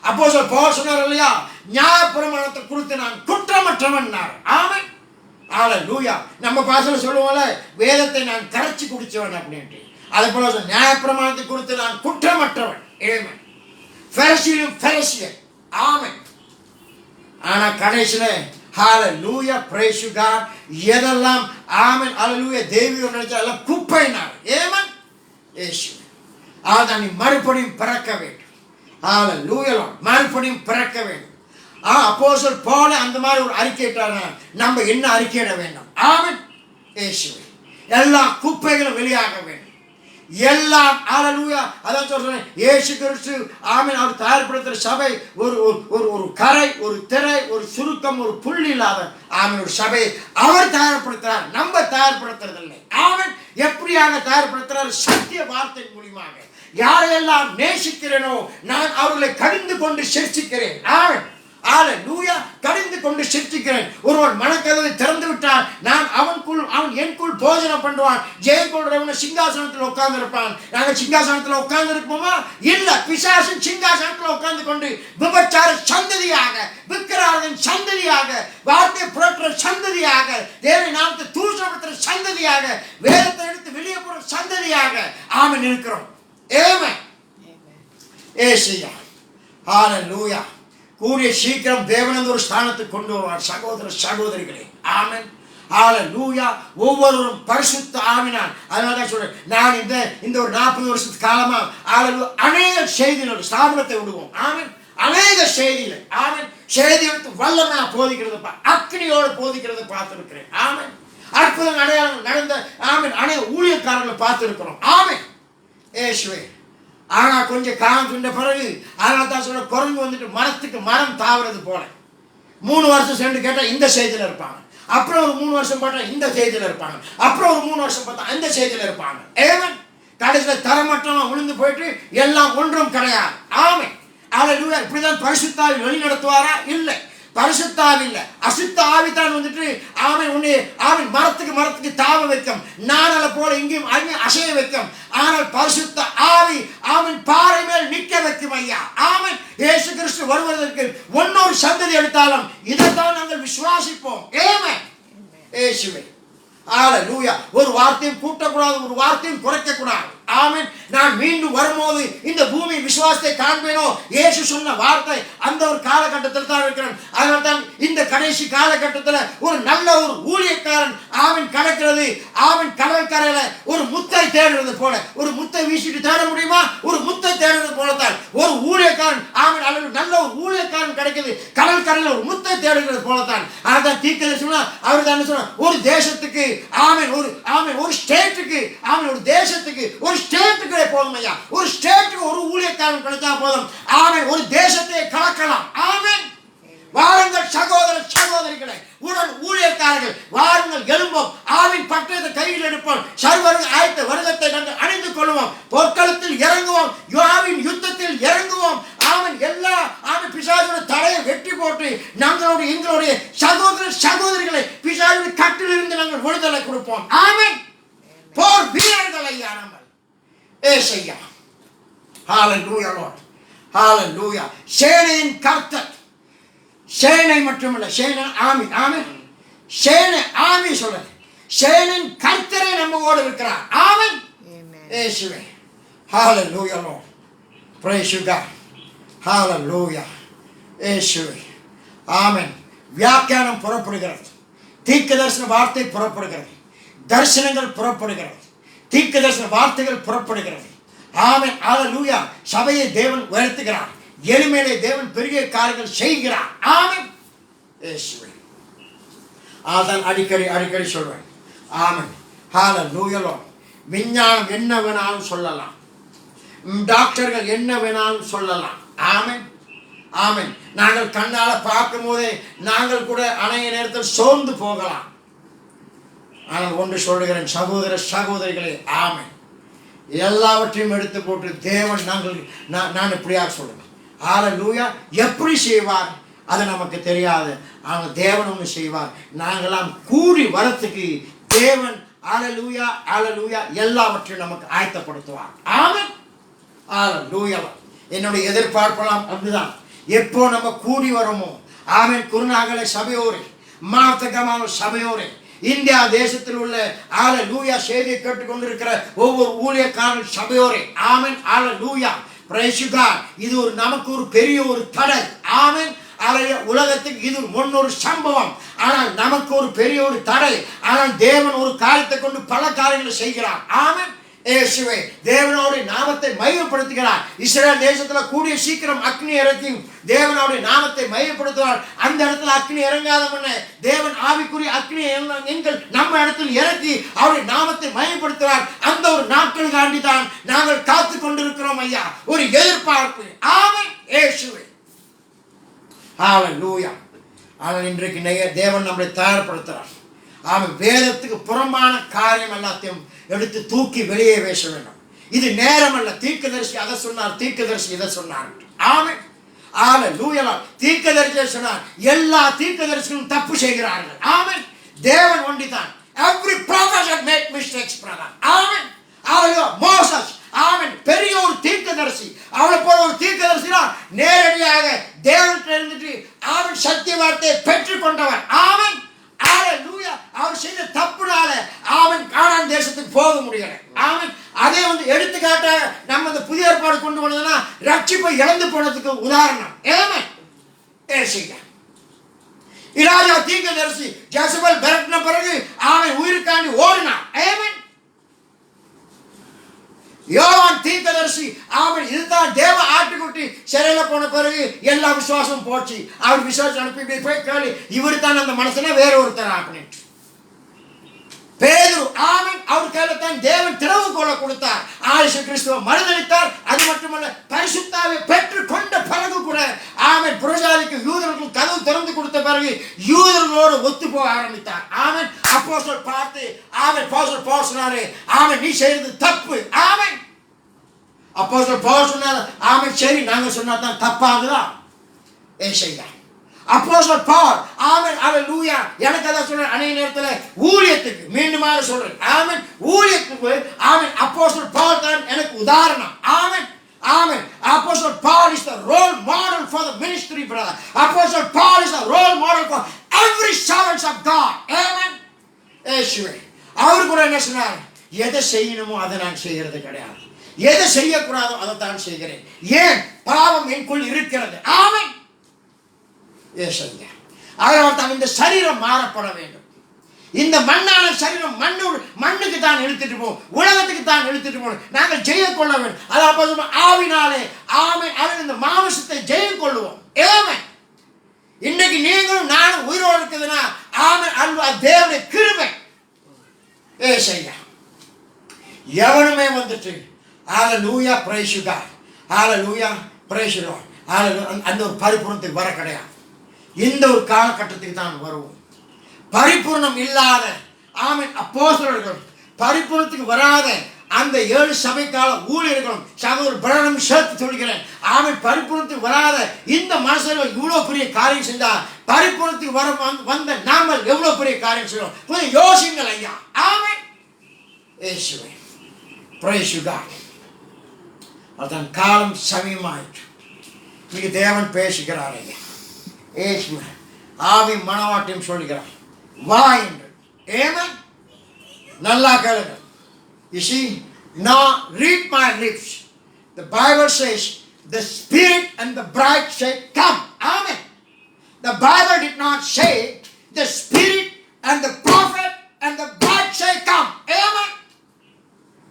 அப்போஸ்தலர் பவுல் சொன்னார் இல்லையா, நியாயப்பிரமாணத்தை குறித்து நான் குற்றமற்றவன். ஆமென். ஹல்லேலூயா. நம்ம பாஷையில சொல்லுவோம்ல, வேதத்தை நான் கரைச்சி குடிச்சவன் அப்படின்ட்டு. அதே போல நியாயப்பிரமாணத்தை குறித்து நான் குற்றமற்றவன். ஆமென். பரிசேயனும் பரிசேயன். ஆமென். ஆனா கடைசியில ஹல்லேலூயா, பிரைஸ் காட், எதெல்லாம் ஆமென் ஹல்லேலூயா தெய்வீகம் நினைச்சா எல்லாம் குப்பைனார். ஆமென். இயேசு ஆதான், நீ மறுபடியும் பிறக்க வேண்டும். ஹல்லேலூயா, மறுபடியும் பிறக்க வேண்டும். அப்போஸ்தலர் பவுல் அந்த மாதிரி ஒரு அறிக்கையிட்டாங்க. நம்ம என்ன அறிக்கையிட வேண்டும்? ஆமென். இயேசுவே எல்லா குப்பைகளும் வெளியாக வேண்டும். எல்லாம் ஹல்லேலூயா. அதான் சொல்றேன், இயேசு கிறிஸ்து ஆமென் அவர் தயார்படுத்துற சபை ஒரு ஒரு ஒரு கரை, ஒரு திரை, ஒரு சுருக்கம், ஒரு புள்ளி இல்லாத ஆமென் ஒரு சபை அவர் தயார்படுத்துறார். நம்ம தயார்படுத்துறதில்லை. ஆமென். எப்படியாக தயார்படுத்துறார்? சத்திய வார்த்தை மூலமாக. யாரையெல்லாம் நேசிக்கிறேனோ நான் அவர்களை கடிந்து கொண்டு சிரிச்சிக்கிறேன். ஆமென். ஹல்லேலூயா. கடிந்து கொண்டு சிரிச்சிக்கிறேன். ஒருவன் மனக்கதவை திறந்து விட்டால் நான் அவன் எனக்குள் போஜனம் பண்ணுவான். ஜெயம் கொள்றவன் சிங்காசனத்தில் உட்கார்ந்து இருப்பான். நாங்கள் சிங்காசனத்தில் உட்கார்ந்து இருப்போமா? இல்ல. பிசாசின் சிங்காசனத்தில் உட்கார்ந்து கொண்டு விபச்சார சந்ததியாக, விக்கிரகத்தின் சந்ததியாக, வார்த்தை புரட்டுற சந்ததியாக, தேவனை நாமத்தை தூஷணப்படுத்துற சந்ததியாக, வேதத்தை எடுத்து வெளியே போற சந்ததியாக ஆமென் இருக்கிறோம். ஆமென். ஏசியா. ஹல்லேலூயா. கூடிய சீக்கிரம் தேவன் ஒரு ஸ்தானத்துக்கு கொண்டு வருவார். சகோதர சகோதரிகளே, ஆமென். ஹல்லேலூயா. ஒவ்வொருவரும் பரிசுத்த ஆவினால். அதனால தான் சொல்றேன், நான் இந்த ஒரு 40 வருஷத்துக்கு காலமா அநேக செய்திகளோட ஸ்தாபனத்தை விடுவோம். ஆமென். அநேக செய்திகளை ஆமென் செய்தி எடுத்து வல்லமையா போதிக்கிறத, அக்னியோடு போதிக்கிறத பார்த்திருக்கிறேன். ஆமென். அற்புதம் அடையாளம் நடந்த ஆமென் அநேக ஊழியக்காரர்களை பார்த்திருக்கிறோம். ஆமென். ஏசுவே. ஆனா கொஞ்சம் காலம் சொன்ன பிறகு, அதனால தான் சொல்ற, குரங்கு வந்துட்டு மரத்துக்கு மரம் தாவறது போல 3 வருஷம் சென்று கேட்டா இந்த செய்தியில இருப்பாங்க. அப்புறம் ஒரு 3 வருஷம் பார்த்தா இந்த செய்தியில இருப்பாங்க. அப்புறம் ஒரு 3 வருஷம் பார்த்தா அந்த செய்தியில இருப்பாங்க. ஏவன். கடைசியில தரமட்டமா விழுந்து போயிட்டு எல்லாம் ஒன்றும் கிடையாது. ஆமென். ஹல்லேலூயா. இப்படிதான் பரிசுத்த ஆவி வழி நடத்துவாரா? இல்லை. பரிசுத்த ஆவி இல்ல, அசுத்த ஆவித்தான் வந்துட்டு ஆமென் உன்னை ஆமென் மரத்துக்கு தாவ வைக்கும், நானல போல இங்கேயும் அங்கேயும் அசைய வைக்கும். ஆனால் பரிசுத்த ஆவி ஆமென் பாறை மேல் நிற்க வைக்கும். ஐயா ஆமென். இயேசு கிறிஸ்து வருவதற்கு ஒன்னொரு சந்ததி எடுத்தாலும் இதைத்தான் நாங்கள் விசுவாசிப்போம். ஆமென். இயேசுவே. ஹல்லேலூயா. ஒரு வார்த்தையும் கூட்டக்கூடாது, ஒரு காரியத்தையும் குறைக்க கூடாது. ஆமென். நான் மீண்டும் வரும்போது இந்த பூமி விசுவாசத்தை காண்பேனோ, இயேசு சொன்ன வார்த்தை அந்த ஒரு காலகட்டத்தில் தான் இருக்கிறேன். அதனால தான் இந்த கடைசி காலகட்டத்தில் ஒரு நல்ல ஒரு ஊழியக்காரன் ஆமென் கிடைக்கிறது. ஆமென். கடற்கரையில ஒரு முத்தை தேடுறது போல, ஒரு முத்தை வீசிட்டு தேட முடியுமா? ஒரு முத்தை தேடுறது போலத்தான் ஒரு ஊழியக்காரன் ஆமென் அல்லது நல்ல ஒரு ஊழியக்காரன் கிடைக்கிறது கடற்கரையில் ஒரு முத்தை தேடுகிறது போலத்தான். அதான் தீர்க்கதரிசினா அவர் தான் சொன்னார், ஒரு தேசத்துக்கு ஆமென் ஒரு ஸ்டேட்டுக்கு ஆமென் ஒரு தேசத்துக்கு ஒரு ஸ்டேட்டுக்கு போதும் ஐயா. ஒரு ஸ்டேட்டுக்கு ஒரு ஊழியக்காரன் கிடைச்சா போதும். ஆமென். ஒரு தேசத்தை கலக்கலாம். ஆமென். வாருங்கள் சகோதர சகோதரிகளை, உடன் ஊழியக்காரர்கள் வாருங்கள், எழும்போம். ஆவின் பட்டயத்தை கையில் எடுப்போம். சர்வரும் ஆயத்த வருகத்தை நாங்கள் அணிந்து கொள்வோம். போர்க்களத்தில் இறங்குவோம். யோவாவின் யுத்தத்தில் இறங்குவோம். ஆமென். எல்லா ஆமென் பிசாசோட தலையை வெட்டி போட்டு எங்களுடைய சகோதர சகோதரிகளை பிசாசுடைய கட்டிலிருந்து நாங்கள் விடுதலை கொடுப்போம். ஆமென். போர் வீரர்கள் ஐயா நம்ம ஏசையா. ஹல்லேலூயா லார்ட். ஹல்லேலூயா. சேனையின் கர்த்தர், சேனை மட்டுமல்ல, சேனை ஆமி. ஆமென். சேனை ஆமி சொல்றது, சேனையின் கர்த்தரே நம்மோடு இருக்கிறார். ஆமென். இயேசுவே. ஹல்லேலூயா லார்ட். Praise you God. ஹல்லேலூயா. இயேசுவே. ஆமென். வியாக்கியானம் புறப்படுகிறது, தீர்க்கதரிசன வார்த்தை புறப்படுகிறது, தரிசனங்கள் புறப்படுகிறது, தீர்க்கதரிசன வார்த்தைகள் புறப்படுகிறது. ஆமென். ஹல்லேலூயா. சபையை தேவன் உயர்த்துகிறார், எளிமையிலே தேவன் பெரிய காரியங்கள் செய்கிறார். ஆமென். இயேசுவே. அதான் அடிக்கடி சொல்வேன். ஆமென். ஹல்லேலூயா. விஞ்ஞானம் என்ன வேணாலும் சொல்லலாம், டாக்டர்கள் என்ன வேணாலும் சொல்லலாம். ஆமென். ஆமென். நாங்கள் கண்ணால பார்க்கும் போதே நாங்கள் கூட அநேக நேரத்தில் சோர்ந்து போகலாம். ஆனால் ஒன்று சொல்லுகிறேன் சகோதர சகோதரிகளே, ஆமென், எல்லாவற்றையும் எடுத்து போட்டு தேவன் நான் இப்படியாக சொல்லுவேன். ஹல்லேலூயா. எப்படி செய்வார்? அது நமக்கு தெரியாது. ஆனால் தேவன் ஒன்று செய்வார். நாங்களாம் கூடி வரத்துக்கு தேவன் அல்லேலூயா அல்லேலூயா எல்லாவற்றையும் நமக்கு ஆயத்தப்படுத்துவார். ஆமென் அல்லேலூயா. என்னுடைய எதிர்பார்ப்பெல்லாம் அப்படிதான். எப்போ நம்ம கூடி வரோமோ, ஆமென், குருநாகலை சபையோரே, மாத்தகமான சபையோரே, இந்தியா தேசத்தில் உள்ள அல்லேலூயா செய்தியை கேட்டுக்கொண்டிருக்கிற ஒவ்வொரு ஊழியக்காரன் சபையோரே, ஆமென் அல்லேலூயா, பிரைஸ் காட். இது நமக்கு ஒரு பெரிய ஒரு தடை. ஆமென் அல்லேலூயா. உலகத்துக்கு இது முன்னொரு சம்பவம், ஆனால் நமக்கு ஒரு பெரிய ஒரு தடை. ஆனால் தேவன் ஒரு காரியத்தை கொண்டு பல காரியங்களை செய்கிறார். ஆமென் இயேசுவே. தேவனுடைய நாமத்தை மையப்படுத்துகிறார். இஸ்ரவேல் தேசத்துல கூடிய சீக்கிரம் அக்னி இறக்கி தேவனுடைய நாமத்தை மையப்படுத்துவார். அந்த இடத்துல அக்னி இறங்காத முன்னே தேவன் ஆவிக்குரிய அக்னி எங்கள் நம்ம இடத்தில் இறக்கி அவருடைய நாமத்தை மையப்படுத்துவார். அந்த ஒரு நாட்களுக்காண்டி தான் நாங்கள் காத்து கொண்டிருக்கிறோம் ஐயா. ஒரு எதிர்பார்ப்பு. ஆமென் இயேசுவே. ஹல்லேலூயா. ஆனால் இன்றைக்கு தேவன் நம்மை தயார்படுத்துகிறார். ஆமென். வேதத்துக்கு புறம்பான காரியம் எல்லாத்தையும் எடுத்து தூக்கி வெளியே வீச வேண்டும். இது நேரம் அல்ல. தீர்க்கதரிசி அதை சொன்னார், தீர்க்கதரிசி இதை சொன்னார். ஆமென் அல்லேலூயா. தீர்க்கதரிசி சொன்னார். எல்லா தீர்க்கதரிசிகளும் தப்பு செய்கிறார்கள். ஆமென். தேவன் ஒண்டிதான். Every prophet had made mistakes, brother. ஆமென் அல்லேலூயா. மோசஸ், ஆமென், பெரிய ஒரு தீர்க்கதரிசி. அவளை போல ஒரு தீர்க்கதரிசினா நேரடியாக தேவனிடம் இருந்துட்டு ஆமென் சத்திய வார்த்தையை பெற்றுக் கொண்டவர். ஆமென் அல்லேலூயா. அவர் செய்த தப்புனால அவன் கானான் தேசத்துக்கு போக முடியல. அவன் அதே எடுத்துக்காட்டாக நம்ம இந்த புதிய ஏற்பாடு கொண்டு வந்ததுன்னா ரட்சிப்பை இழந்து போனதுக்கு உதாரணம். ஆமென் ஏசியா. இராஜா தீர்க்கதரிசி ஜெசபேல் விரட்டின பிறகு அவன் உயிருக்காண்டி ஓடினான். ஆமென். யோவான் தீர்க்கதரிசி அவன் இதுதான் தேவ ஆட்டுக்குட்டி சிறையில போன பிறகு எல்லா விசுவாசமும் போச்சு. அவர் விசுவாசம் அனுப்பி போய் கேள்வி, இவர் தான் அந்த மனுஷனை வேற ஒருத்தர் அப்படின்ட்டு. பேதுரு, ஆமென், அவர் கையில தான் தேவன் திறவுகோலை கொடுத்தார். இயேசு கிறிஸ்துவை மறுதலித்தார். அது மட்டுமல்ல, பரிசுத்தாவை பெற்று கொண்ட பிறகு கூட ஆமென் புறஜாதிக்கு யூதர்களுக்கு கதவு திறந்து கொடுத்த பிறகு யூதர்களோடு ஒத்து போக ஆரம்பித்தார். ஆமென். அப்போஸ்தலர் பார்த்து ஆமென் பவுல் சொன்னாரு, ஆமென் நீ செய்யறது தப்பு. ஆமென். அப்போஸ்தலர் பவுல் சொன்னாரு, ஆமென் சரி நாங்க சொன்னா தான் தப்பாகுதா? ஏசையா. அப்போஸ்தலர் பவுல், ஆமென் அல்லேலூயா, எனக்கு அத சொல்ற அநேக நேரத்துல ஊழியத்துக்கு மீண்டுமாக சொல்றேன். ஆமென். ஊழியத்துக்கு ஆமென் அப்போஸ்தலர் பவுல் தான் எனக்கு உதாரணம். ஆமென். ஆமென். Apostle Paul is the role model for the ministry, brother. Apostle Paul is the role model for every servant of God. Amen. ஏசுவே. அவர் கூட என்ன சொன்னார்? எதை செய்யணுமோ அதை நான் செய்யறது கிடையாது. எதை செய்யக்கூடாதோ அதை தான் செய்கிறேன். ஏன்? பாவம் எனக்குள் இருக்கிறது. ஆமென். ஏசையா. அதனால் தான் இந்த சரீரம் மாறப்பட வேண்டும். இந்த மண்ணான சரீரம் மண்ணுக்கு தான் இழுத்துட்டு போகும், உலகத்துக்கு தான் இழுத்துட்டு போகும். நாங்கள் ஜெயம் கொள்ள வேண்டும். அதாவது ஆவினாலே ஆமென் அவன் இந்த மாமிசத்தை ஜெயம் கொள்ளுவோம். ஆமென். இன்னைக்கு நீங்களும் நானும் உயிரோடு இருக்குதுன்னா ஆமென் அன்பு தேவனுடைய கிருபை. ஏசையா. எவனுமே வந்துட்டு அல்லேலூயா பிரைஸ் காட், அல்லேலூயா பிரைஸ் லார்ட், அல்லேலூயா அந்த ஒரு பரிபூரணத்துக்கு வர கிடையாது. இந்த ஒரு காலகட்டத்துக்கு தான் வருவோம். பரிபூர்ணம் இல்லாத ஆமென் அப்போஸ்தலர்கள், பரிபூர்ணத்துக்கு வராத அந்த 7 சபைக்கால ஊழியர்களும் சகோதரர் பிரணம் சேர்த்து சொல்கிறேன். ஆமென். பரிபூர்ணத்துக்கு வராத இந்த மனுஷர்கள் இவ்வளவு பெரிய காரியம் செஞ்சா பரிபூர்ணத்துக்கு வந்த நாமல் எவ்வளவு பெரிய காரியம் செய்வோம். கொஞ்சம் யோசிங்கள் ஐயா. ஆமென் இயேசுவே. Praise God. அதான் காலம் சமீபமாயிற்று. இன்னைக்கு தேவன் பேசுகிறார் ஐயா. இயேசுவே. ஆவி மனவாட்டியம் சொல்கிறார் வா என்று. ஆமென். நல்லா கேளுங்க. You see, now read my lips. The Bible says, the Spirit and the bride say, come. Amen. The Bible did not say, the Spirit and the prophet and the bride say, come. Amen.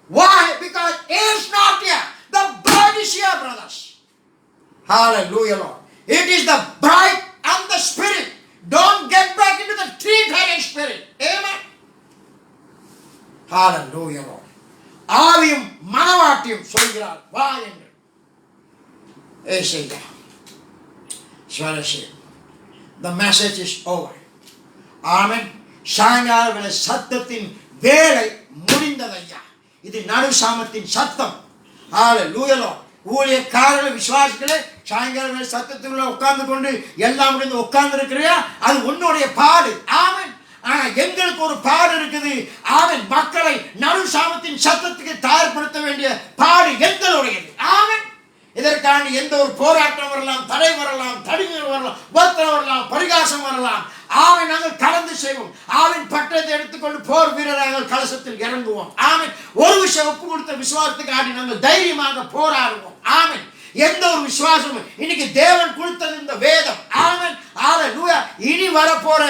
Why? Because it is not here. The bride is here, brothers. Hallelujah, Lord. It is the bride and the Spirit. Don't get back into the three-headed spirit. Amen. Hallelujah, Lord. ஆவியும் மனவாட்டியும் சொல்கிறார் வா என்று. ஏசையா. The message is over. ஆமென். சாயங்கால வேளை சத்தத்தின் வேலை முடிந்தது ஐயா. இது நடு சாமத்தின் சத்தம். ஹalleluya. ஊழியக்காரர்கள் விசுவாசிகளே, சாயங்காலம் சத்தத்துக்குள்ள உட்கார்ந்து கொண்டு எல்லாம் முடிந்து உட்கார்ந்து இருக்கிறியா, அது உன்னுடைய பாடு. ஆமென். ஆனா எங்களுக்கு ஒரு பாடு இருக்குது. ஆமென். மக்களை நடு சாமத்தின் சத்தத்துக்கு தயார்படுத்த வேண்டிய பாடு எங்களுடையது. ஆமென். இதற்காண்டி எந்த ஒரு போராட்டம் வரலாம், தடை வரலாம், தடிமைகள் வரலாம், உபத்திரம் வரலாம், பரிகாசம் வரலாம். ஆமென். நாங்கள் கலந்து செய்வோம். ஆமென். பட்டத்தை எடுத்துக்கொண்டு போர் வீரராக கலசத்தில் இறங்குவோம். ஆமென். ஒரு விஷயம் ஒப்பு கொடுத்த விசுவாசத்துக்காண்டி நாங்கள் தைரியமாக போராடுவோம். ஆமென். எந்த ஒரு விசுவாசமும் இன்னைக்கு தேவன் கொடுத்தது இந்த வேதம். ஆமென். ஹalleluya. இனி வரப்போற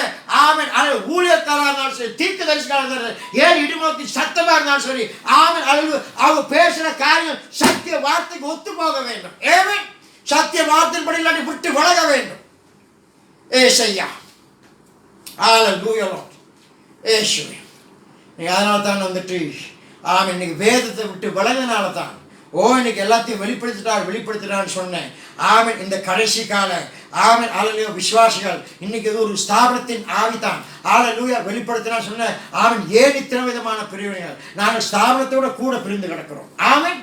ஆமென் ஊழியக்காரா இருந்தாலும் சரி, தீர்க்கதரிசிகளா இருந்தாலும், ஏன் இடிமுழக்கி சத்தமா இருந்தாலும் சரி, ஆமென் ஹalleluya, அவங்க பேசுற காரியம் சத்திய வார்த்தைக்கு ஒத்து போக வேண்டும். ஆமென். சத்திய வார்த்தையின்படி இல்லாட்டி விட்டு விலக வேண்டும். ஏசையா ஹalleluya. ஏசுவே, நீ அதனால தான் வந்துட்டு ஆமென் இன்னைக்கு வேதத்தை விட்டு விலகினால தான் இன்னைக்கு எல்லாத்தையும் வெளிப்படுத்திட்டான்னு சொன்னேன். ஆமென். இந்த கடைசி கால ஆமென் ஹalleluya விசுவாசிகள் இன்னைக்கு இது ஒரு ஸ்தாபனத்தின் ஆவிதான். ஹalleluya வெளிப்படுத்தினா சொன்னேன். ஆமென். ஏன் இத்தனை விதமான பிரிவினைகள்? நாங்கள் ஸ்தாபனத்தோட கூட பிரிந்து கிடக்கிறோம். ஆமென்.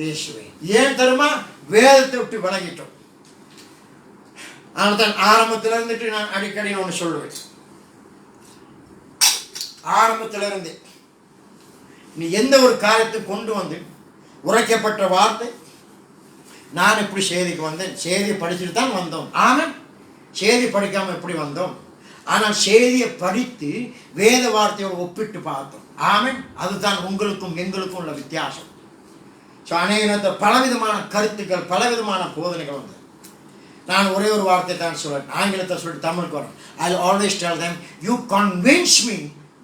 இயேசுவே, ஏன் தெரியுமா? வேதத்தை விட்டு விலகிட்டோம். ஆனால் தான் ஆரம்பத்தில் இருந்துட்டு நான் அடிக்கடி ஒன்று சொல்லுவேன். ஆரம்பத்தில் இருந்து நீ எந்த ஒரு காரியத்தை கொண்டு வந்து உரைக்கப்பட்ட வார்த்தை, நான் எப்படி செய்திக்கு வந்தேன், செய்தியை படிச்சுட்டு தான் வந்தோம். ஆமென். செய்தி படிக்காமல் எப்படி வந்தோம்? ஆனால் செய்தியை படித்து வேத வார்த்தையோடு ஒப்பிட்டு பார்த்தோம். ஆமென். அதுதான் உங்களுக்கும் எங்களுக்கும் உள்ள வித்தியாசம். ஸோ அநேக நேரத்தில் பலவிதமான கருத்துக்கள், பலவிதமான போதனைகள் வந்து நான் ஒரே ஒரு வார்த்தை தான் சொல்றேன். ஆங்கிலத்தை சொல்லிட்டு தமிழுக்கு வரும். I always tell them, you convince me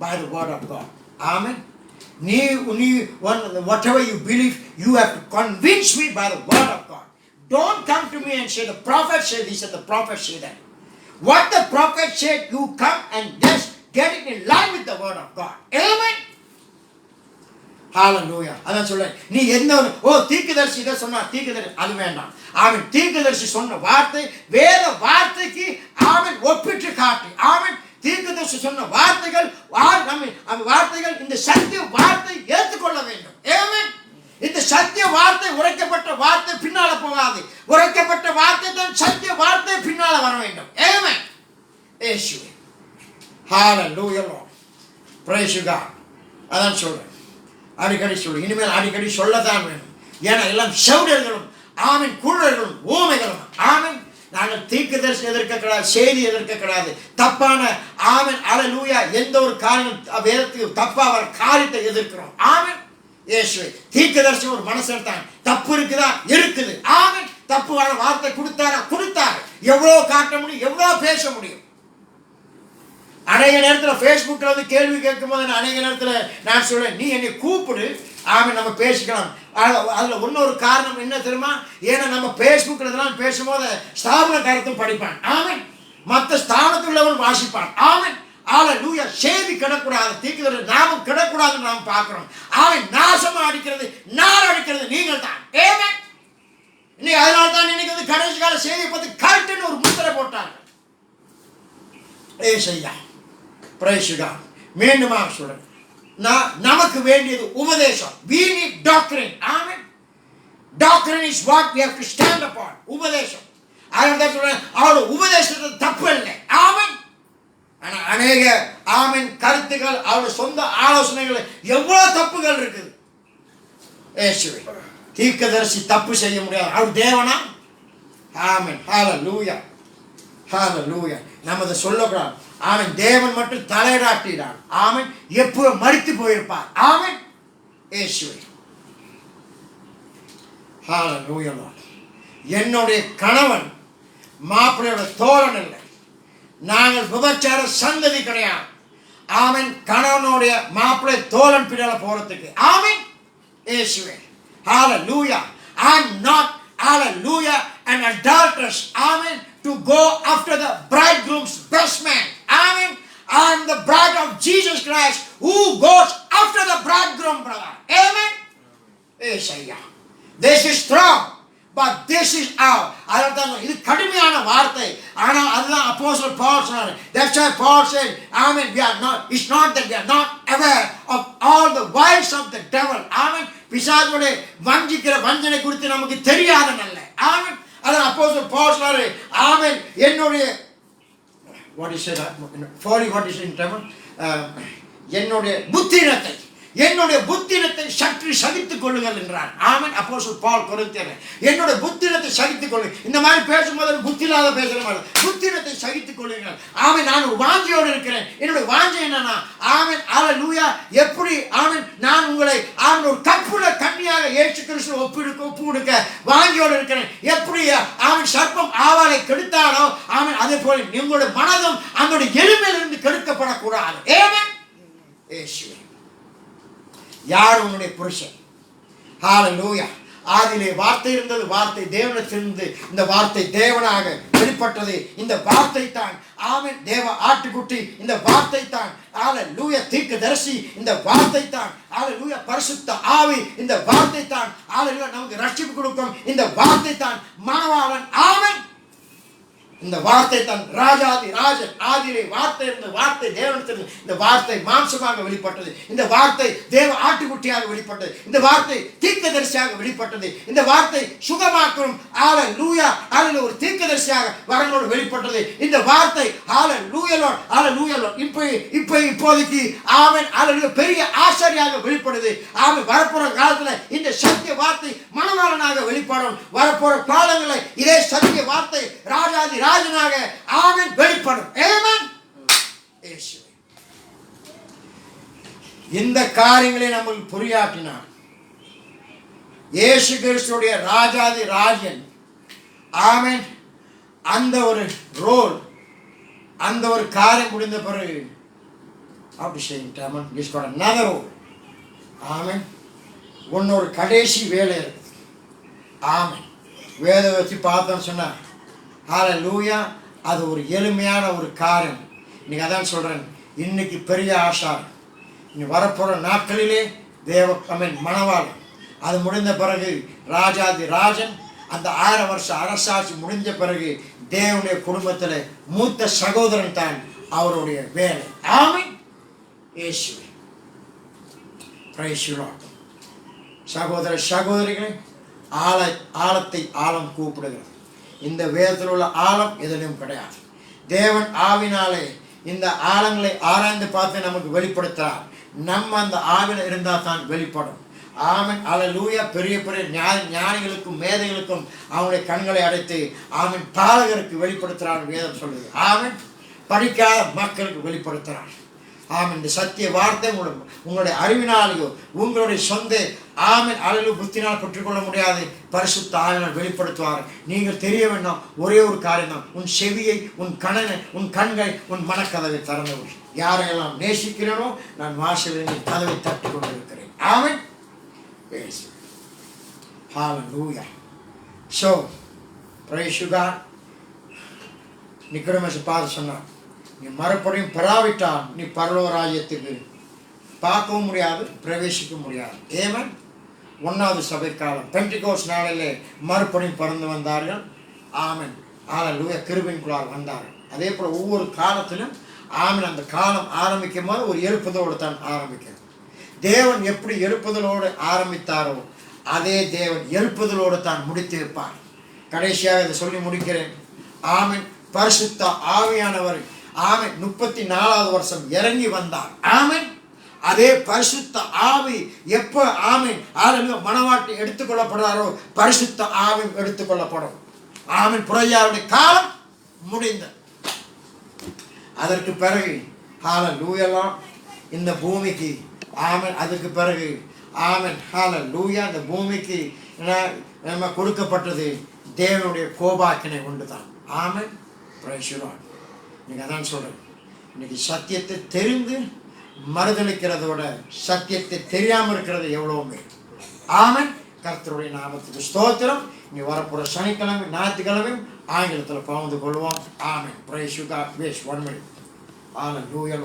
by the word of God. Amen. Whatever you believe, you have to convince me by the word of God. Don't come to me and say the prophet said this and the prophet said that. What the prophet said, you come and just get it in line with the word of God. Amen. Hallelujah. அதான் சொல்றேன். நீ என்ன தீர்க்கதரிசி இதை சொன்னா, தீர்க்கதரிசி அது வேண்டாம். ஆமென். தீர்க்கதரிசி சொன்ன வார்த்தை வேத வார்த்தைக்கு ஆமென் ஒப்பிட்டு காட்டு. ஆமென். தீர்க்கதரிசி சொன்ன வார்த்தைகள் அந்த வார்த்தைகள் இந்த சத்திய வார்த்தை ஏற்றுக்கொள்ள வேண்டும். ஆமென். இந்த சத்திய வார்த்தை உரைக்கப்பட்ட வார்த்தை பின்னால போகாது. உரைக்கப்பட்ட வார்த்தை தான் சத்திய வார்த்தை பின்னால வர வேண்டும். ஆமென். இயேசுவே. ஹalleluya. praise God. அதான் சொல்றேன். அடிக்கடி சொல்லு. இனிமேல் அடிக்கடி சொல்லத்தான் வேணும். ஏன்னா எல்லாம் செவிடர்களும் ஆமென் குருடர்களும் ஊமைகளும். ஆமென். நாங்கள் தீர்க்கதரிசி எதிர்க்க கிடையாது, செய்தி எதிர்க்க கிடையாது. தப்பான ஆமென் ஹalleluya எந்த ஒரு காரியம் வேதத்துக்கு தப்பா வர காரியத்தை எதிர்க்கிறோம். ஆமென். இயேசுவே, தீர்க்கதரிசி ஒரு மனுஷன் தான். தப்பு இருக்குதா? இருக்குது. ஆமென். தப்புவான வார்த்தை கொடுத்தாரு. எவ்வளவு காட்ட முடியும், எவ்வளவு பேச முடியும். அநேக நேரத்தில் ஃபேஸ்புக்கில் வந்து கேள்வி கேட்கும்போது அநேக நேரத்தில் நான் சொல்றேன், நீ என்னை கூப்பிடு, ஆமென், நம்ம பேசிக்கலாம். அதில் இன்னொரு காரணம் என்ன தெரியுமா? ஏன்னா நம்ம ஃபேஸ்புக்கில் இதெல்லாம் பேசும்போது ஸ்தாபன காரியத்தும் படிப்பான். ஆமென். மற்ற ஸ்தானத்தில் உள்ளவன் வாசிப்பான். ஆமென். ஹalleluya. செய்தி கிடக்கூடாது, தீர்க்கதரிசி நாமும் கிடக்கூடாதுன்னு நாம் பார்க்கிறோம். அவன் நாசமா அடிக்கிறது, நார் அடிக்கிறது நீங்கள் தான். ஆமென். இன்னைக்கு அதனால தான் இன்னைக்கு வந்து கடைசி கால செய்தியை பற்றி கல்ட்டுன்னு ஒரு முத்திரை போட்டாங்க. ஏசையா, praise God. மீண்டுமா சொல்றேன், நமக்கு வேண்டியது உபதேசம். we need doctrine. Amen. Doctrine is what we have to stand upon. உபதேசம். அதனால சொல்றேன், அவரோட உபதேசத்தை தப்பு இல்லை. ஆமென். ஆனா அநேக ஆமென் கருத்துக்கள், அவரோட சொந்த ஆலோசனைகள் எவ்வளவு தப்புகள் இருக்குது. இயேசுவே, தீர்க்கதரிசி தப்பு செய்ய முடியாது. அவர் தேவனா? ஆமென். ஹalleluya. ஹalleluya. நம்ம அதை சொல்லக்கூடாது. ஆமென். தேவன் மட்டும் தலையிடாட்டினார். ஆமென். எப்போ மரித்து போயிருப்பார். ஆமென். இயேசுவே. ஹalleluya. என்னுடைய கணவன் மாப்பிள்ளையோட தோழன் இல்லை. நாங்கள் விபச்சார சந்ததி கிடையாது. ஆமென். கணவனுடைய மாப்பிள்ளை தோழன் பின்னால போறதுக்கு. ஆமென். இயேசுவே. ஹalleluya. I'm not hallelujah an adulteress. Amen. To go after the bridegroom's best man. Amen. I am the bride of Jesus Christ who goes after the bridegroom, brother. Amen. Isaiah. This is strong, but this is our. அதான் இது கடுமையான வார்த்தை. ஆனா அதுதான் அப்போஸ்தலர் Paul சொன்னார். That's why Paul said, Amen, we are not, it's not that we are not aware of all the wiles of the devil. Amen. பிசாசுடைய வஞ்சிக்கிற வஞ்சனை குறித்து நமக்கு தெரியாதனல்ல. ஆமென். அதான் அப்போஸ்தலர் பவுல் சொல்றாரு, ஆமென், என்னுடைய what is it what is in Tamil, என்னுடைய புத்திரத்தை சற்று சகித்துக் கொள்ளுங்கள் என்றார். ஆமென். அப்போஸ்தலர் பவுல் கொரிந்தியர், என்னுடைய புத்திரத்தை சகித்துக் கொள்ளுங்கள். இந்த மாதிரி பேசும்போது புத்தி இல்லாத பேசுற மாதிரி, புத்திரத்தை சகித்துக் கொள்ளுங்கள். ஆமென். நான் ஒரு வாஞ்சையோடு இருக்கிறேன். என்னுடைய வாஞ்சை என்னன்னா, ஆமென், ஹல்லேலூயா, எப்படி ஆமென் நான் உங்களை ஆமென் ஒரு கற்புள்ள கன்னியாக இயேசு கிறிஸ்துவை ஒப்பு கொடுக்க வாஞ்சையோடு இருக்கிறேன். எப்படி ஆமென் சர்ப்பம் ஆவாலை கெடுத்தாலோ, ஆமென், அதே போல உங்களுடைய மனதும் அந்த எளிமையிலிருந்து கெடுக்கப்படக்கூடாது. ஆமென். இயேசுவே, யார் உன்னுடைய புருஷன்? ஹல்லேலூயா. ஆதியிலே வார்த்தை இருந்தது, வார்த்தை தேவனிடத்திலிருந்து, இந்த வார்த்தை தேவனாக வெளிப்பட்டது. இந்த வார்த்தை தான் ஆமென் தேவ ஆட்டுக்குட்டி. இந்த வார்த்தை தான் ஹல்லேலூயா தீர்க்கதரிசி. இந்த வார்த்தை தான் ஹல்லேலூயா பரிசுத்த ஆவி. இந்த வார்த்தை தான் ஹல்லேலூயா நமக்கு ரட்சிப்பு கொடுக்கும். இந்த வார்த்தை தான் மணவாளன். ஆமென். இந்த வார்த்தை தான் ராஜாதி ராஜன். ஆதியிலே வார்த்தை இருந்த வார்த்தை தேவனிடத்தில், இந்த வார்த்தை மாம்சமாக வெளிப்பட்டது. இந்த வார்த்தை தேவ ஆட்டுக்குட்டியாக வெளிப்பட்டது. இந்த வார்த்தை தீர்க்கதரிசியாக வெளிப்பட்டது. இந்த வார்த்தை சுகமாக்கும் ஹல்லேலூயா ஹல்லேலூயா ஒரு தீர்க்கதரிசியாக வரங்களோடு வெளிப்பட்டது. இந்த வார்த்தை ஹல்லேலூயா ஹல்லேலூயா இப்போதைக்கு ஆமென் ஹல்லேலூயா பெரிய ஆசாரியாக வெளிப்படுது. ஆமென். வரப்போற காலத்துல இந்த சத்திய வார்த்தை மணவாளனாக வெளிப்படும். வரப்போற காலங்களில் இதே சத்திய வார்த்தை ராஜாதி ராஜனாக ஆமென் வெளிப்படும். ஆமென். இயேசுவே, இந்த காரியங்களை நமக்கு புரியாட்டினார் இயேசு கிறிஸ்துடைய ராஜாதி ராஜன் ஆமென் அந்த ஒரு ரோல், அந்த ஒரு காரியம் முடிந்த பிறகு அப்படி செய்யிட்டாமன் இஸ் காட் another role. ஆமென். ஒன்னொரு கடைசி வேலை இருக்குது. ஆமென். வேத வச்சு பார்த்தோன்னு சொன்னா ஹல்லேலூயா அது ஒரு எளிமையான ஒரு காரியம். இன்னைக்கு அதான் சொல்றேன், இன்னைக்கு பெரிய ஆசாரம். இனி வரப்போற நாட்களிலே தேவ ஆமென் மணவாளன். அது முடிந்த பிறகு ராஜாதி ராஜன். அந்த 1000 வருஷ அரசாட்சி முடிஞ்ச பிறகு தேவனுடைய குடும்பத்தில் மூத்த சகோதரன் தான் அவருடைய வேலை. ஆமென். இயேசுவே, பிரைஸ் தி லார்ட். சகோதர சகோதரிகளே, ஆழத்தை ஆழம் கூப்பிடுகிறது. இந்த வேதத்தில் உள்ள ஆழம் எதிலும் கிடையாது. தேவன் ஆவினாலே இந்த ஆழங்களை ஆராய்ந்து பார்த்து நமக்கு வெளிப்படுத்துறார். நம்ம அந்த ஆவில இருந்தால் தான் வெளிப்படும். ஆமென். ஹல்லேலூயா. பெரிய பெரிய ஞானிகளுக்கும் மேதைகளுக்கும் அவனுடைய கண்களை அடைத்து ஆமென் பாலகருக்கு வெளிப்படுத்துறான் வேதம் சொல்லுது. ஆமென். படிக்காத மக்களுக்கு வெளிப்படுத்துறான். ஆமென். இந்த சத்திய வார்த்தை உங்களுடைய அறிவினாலேயோ உங்களுடைய சொந்த ஆமென் அழகு புத்தினால் பெற்றுக்கொள்ள முடியாது. பரிசுத்த ஆவியானவர் வெளிப்படுத்துவார். நீங்கள் தெரிய வேண்டாம், ஒரே ஒரு காரியம் தான், உன் செவியை, உன் கண்களை, உன் மனக்கதவை திறந்தவர். யாரையெல்லாம் நேசிக்கிறேனோ நான் வாசலில் கதவை தட்டி கொண்டிருக்கிறேன். ஆமென். ஹல்லேலூயா. So praise you God. நிக்கோதேமு பார்த்து சொன்னார், நீ மறுபடியும் பெறாவிட்டால் நீ பரலோக ராஜ்யத்துக்கு பார்க்கவும் முடியாது, பிரவேசிக்க முடியாது. ஏமன். 1வது சபை காலம் பெண்டிகோஸ்ட் நாளிலே மறுபடியும் பிறந்து வந்தார்கள். ஆமென். ஹல்லேலூயா. கிருபைக்குள்ளாக வந்தார்கள். அதே போல் ஒவ்வொரு காலத்திலும் ஆமென் அந்த காலம் ஆரம்பிக்கும் போது ஒரு எழுப்புதலோடு தான் ஆரம்பிக்கிறது. தேவன் எப்படி எழுப்புதலோடு ஆரம்பித்தாரோ அதே தேவன் எழுப்புதலோடு தான் முடித்து வைப்பார். கடைசியாக இதை சொல்லி முடிக்கிறேன். ஆமென். பரிசுத்த ஆவியானவர் ஆமென் 34வது வருஷம் இறங்கி வந்தார். ஆமென். அதே பரிசுத்த ஆவி எப்ப ஆமென் மணவாட்டி எடுத்துக்கொள்ளப்படுறாரோ பரிசுத்த ஆவி எடுத்துக்கொள்ளப்படும். ஆமென். புறையாருடைய காலம் முடிந்தது. அதற்கு பிறகு ஹல்லேலூயா இந்த பூமிக்கு ஆமென் அதுக்கு பிறகு ஆமென் ஹல்லேலூயா இந்த பூமிக்கு நம்ம கொடுக்கப்பட்டது தேவனுடைய கோபாக்கினை கொண்டு தான். ஆமென். Praise the lord. இன்னைக்கு அதான் சொல்றேன், இன்னைக்கு சத்தியத்தை தெரிந்து மறுதளிக்கிறதோட சத்தியத்தை தெரியாமல் இருக்கிறது எவ்வளவுமே. ஆமென். கர்த்தருடைய நாமத்துக்கு ஸ்தோத்திரம். நீ வரப்போற சனிக்கிழமை ஞாயிற்றுக்கிழமையும் ஆங்கிலத்தில் பகிர்ந்து கொள்வோம். ஆமென். Praise the Lord. வேஸ் 1 minute. ஹல்லேலூயா.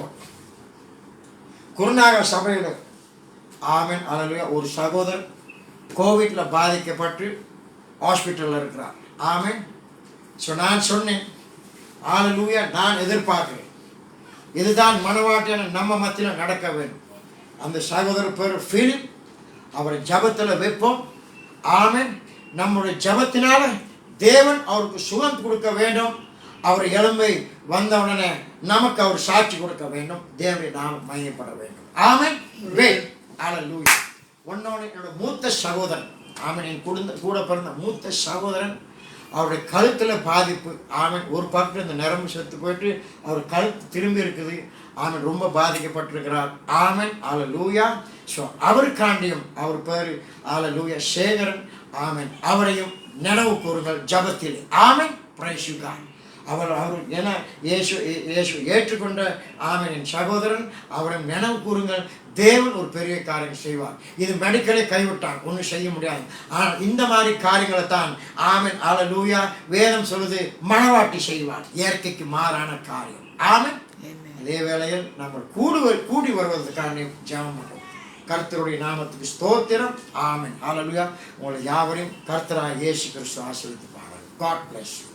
குருநாகல் சபையில் ஆமென் ஹல்லேலூயா ஒரு சகோதரர் கோவிட்ல பாதிக்கப்பட்டு ஹாஸ்பிட்டலில் இருக்கிறார். ஆமென். ஸோ நான் சொன்னேன், ஹல்லேலூயா, நான் எதிர்பார்க்கிறேன் இதுதான் மனவாட்டியான நம்ம மத்தியில் நடக்க வேண்டும். அந்த சகோதரர் பேர் பிலிப். அவரை ஜபத்தில் வைப்போம். ஆமென். நம்முடைய ஜபத்தினால தேவன் அவருக்கு சுகம் கொடுக்க வேண்டும். அவர் எலும்பை வந்தவுடனே நமக்கு அவர் சாட்சி கொடுக்க வேண்டும். தேவனுடைய நாமம் மையப்பட வேண்டும். ஆமென். ஹல்லேலூயா. ஒன்னோடு என்னோட மூத்த சகோதரன், ஆமென், என் கூட பிறந்த மூத்த சகோதரன், அவருடைய கழுத்தில் பாதிப்பு. ஆமென். ஒரு பக்கத்தில் இந்த நரம்பு செத்து போயிட்டு அவர் கழுத்து திரும்பி இருக்குது. ஆமென். ரொம்ப பாதிக்கப்பட்டிருக்கிறார். ஆமென். ஹல்லேலூயா. ஸோ அவருக்காண்டியும், அவர் பேர் ஹல்லேலூயா சேகரன். ஆமென். அவரையும் நினைவு கூறுங்கள் ஜபத்தில். ஆமென். Praise you God. அவர் ஏன்னா இயேசு ஏற்றுக்கொண்ட ஆமென் என் சகோதரன், அவரை நினைவு கூறுங்கள். தேவன் ஒரு பெரிய காரியம் செய்வார். இது மெடிக்கலை கைவிட்டான், ஒன்றும் செய்ய முடியாது. ஆனால் இந்த மாதிரி காரியங்களை தான் ஆமென் ஹல்லேலூயா வேதம் சொல்லுது, மனவாட்டி செய்வார். இயற்கைக்கு மாறான காரியம். ஆமென். அதே வேளையில் நம்ம கூடி வருவதற்கான ஜெபம் பண்ணுவோம். கர்த்தருடைய நாமத்துக்கு ஸ்தோத்திரம். ஆமென் ஹல்லேலூயா. உங்களை யாவரையும் கர்த்தராகிய இயேசு கிறிஸ்து ஆசீர்வதிப்பார். God bless you.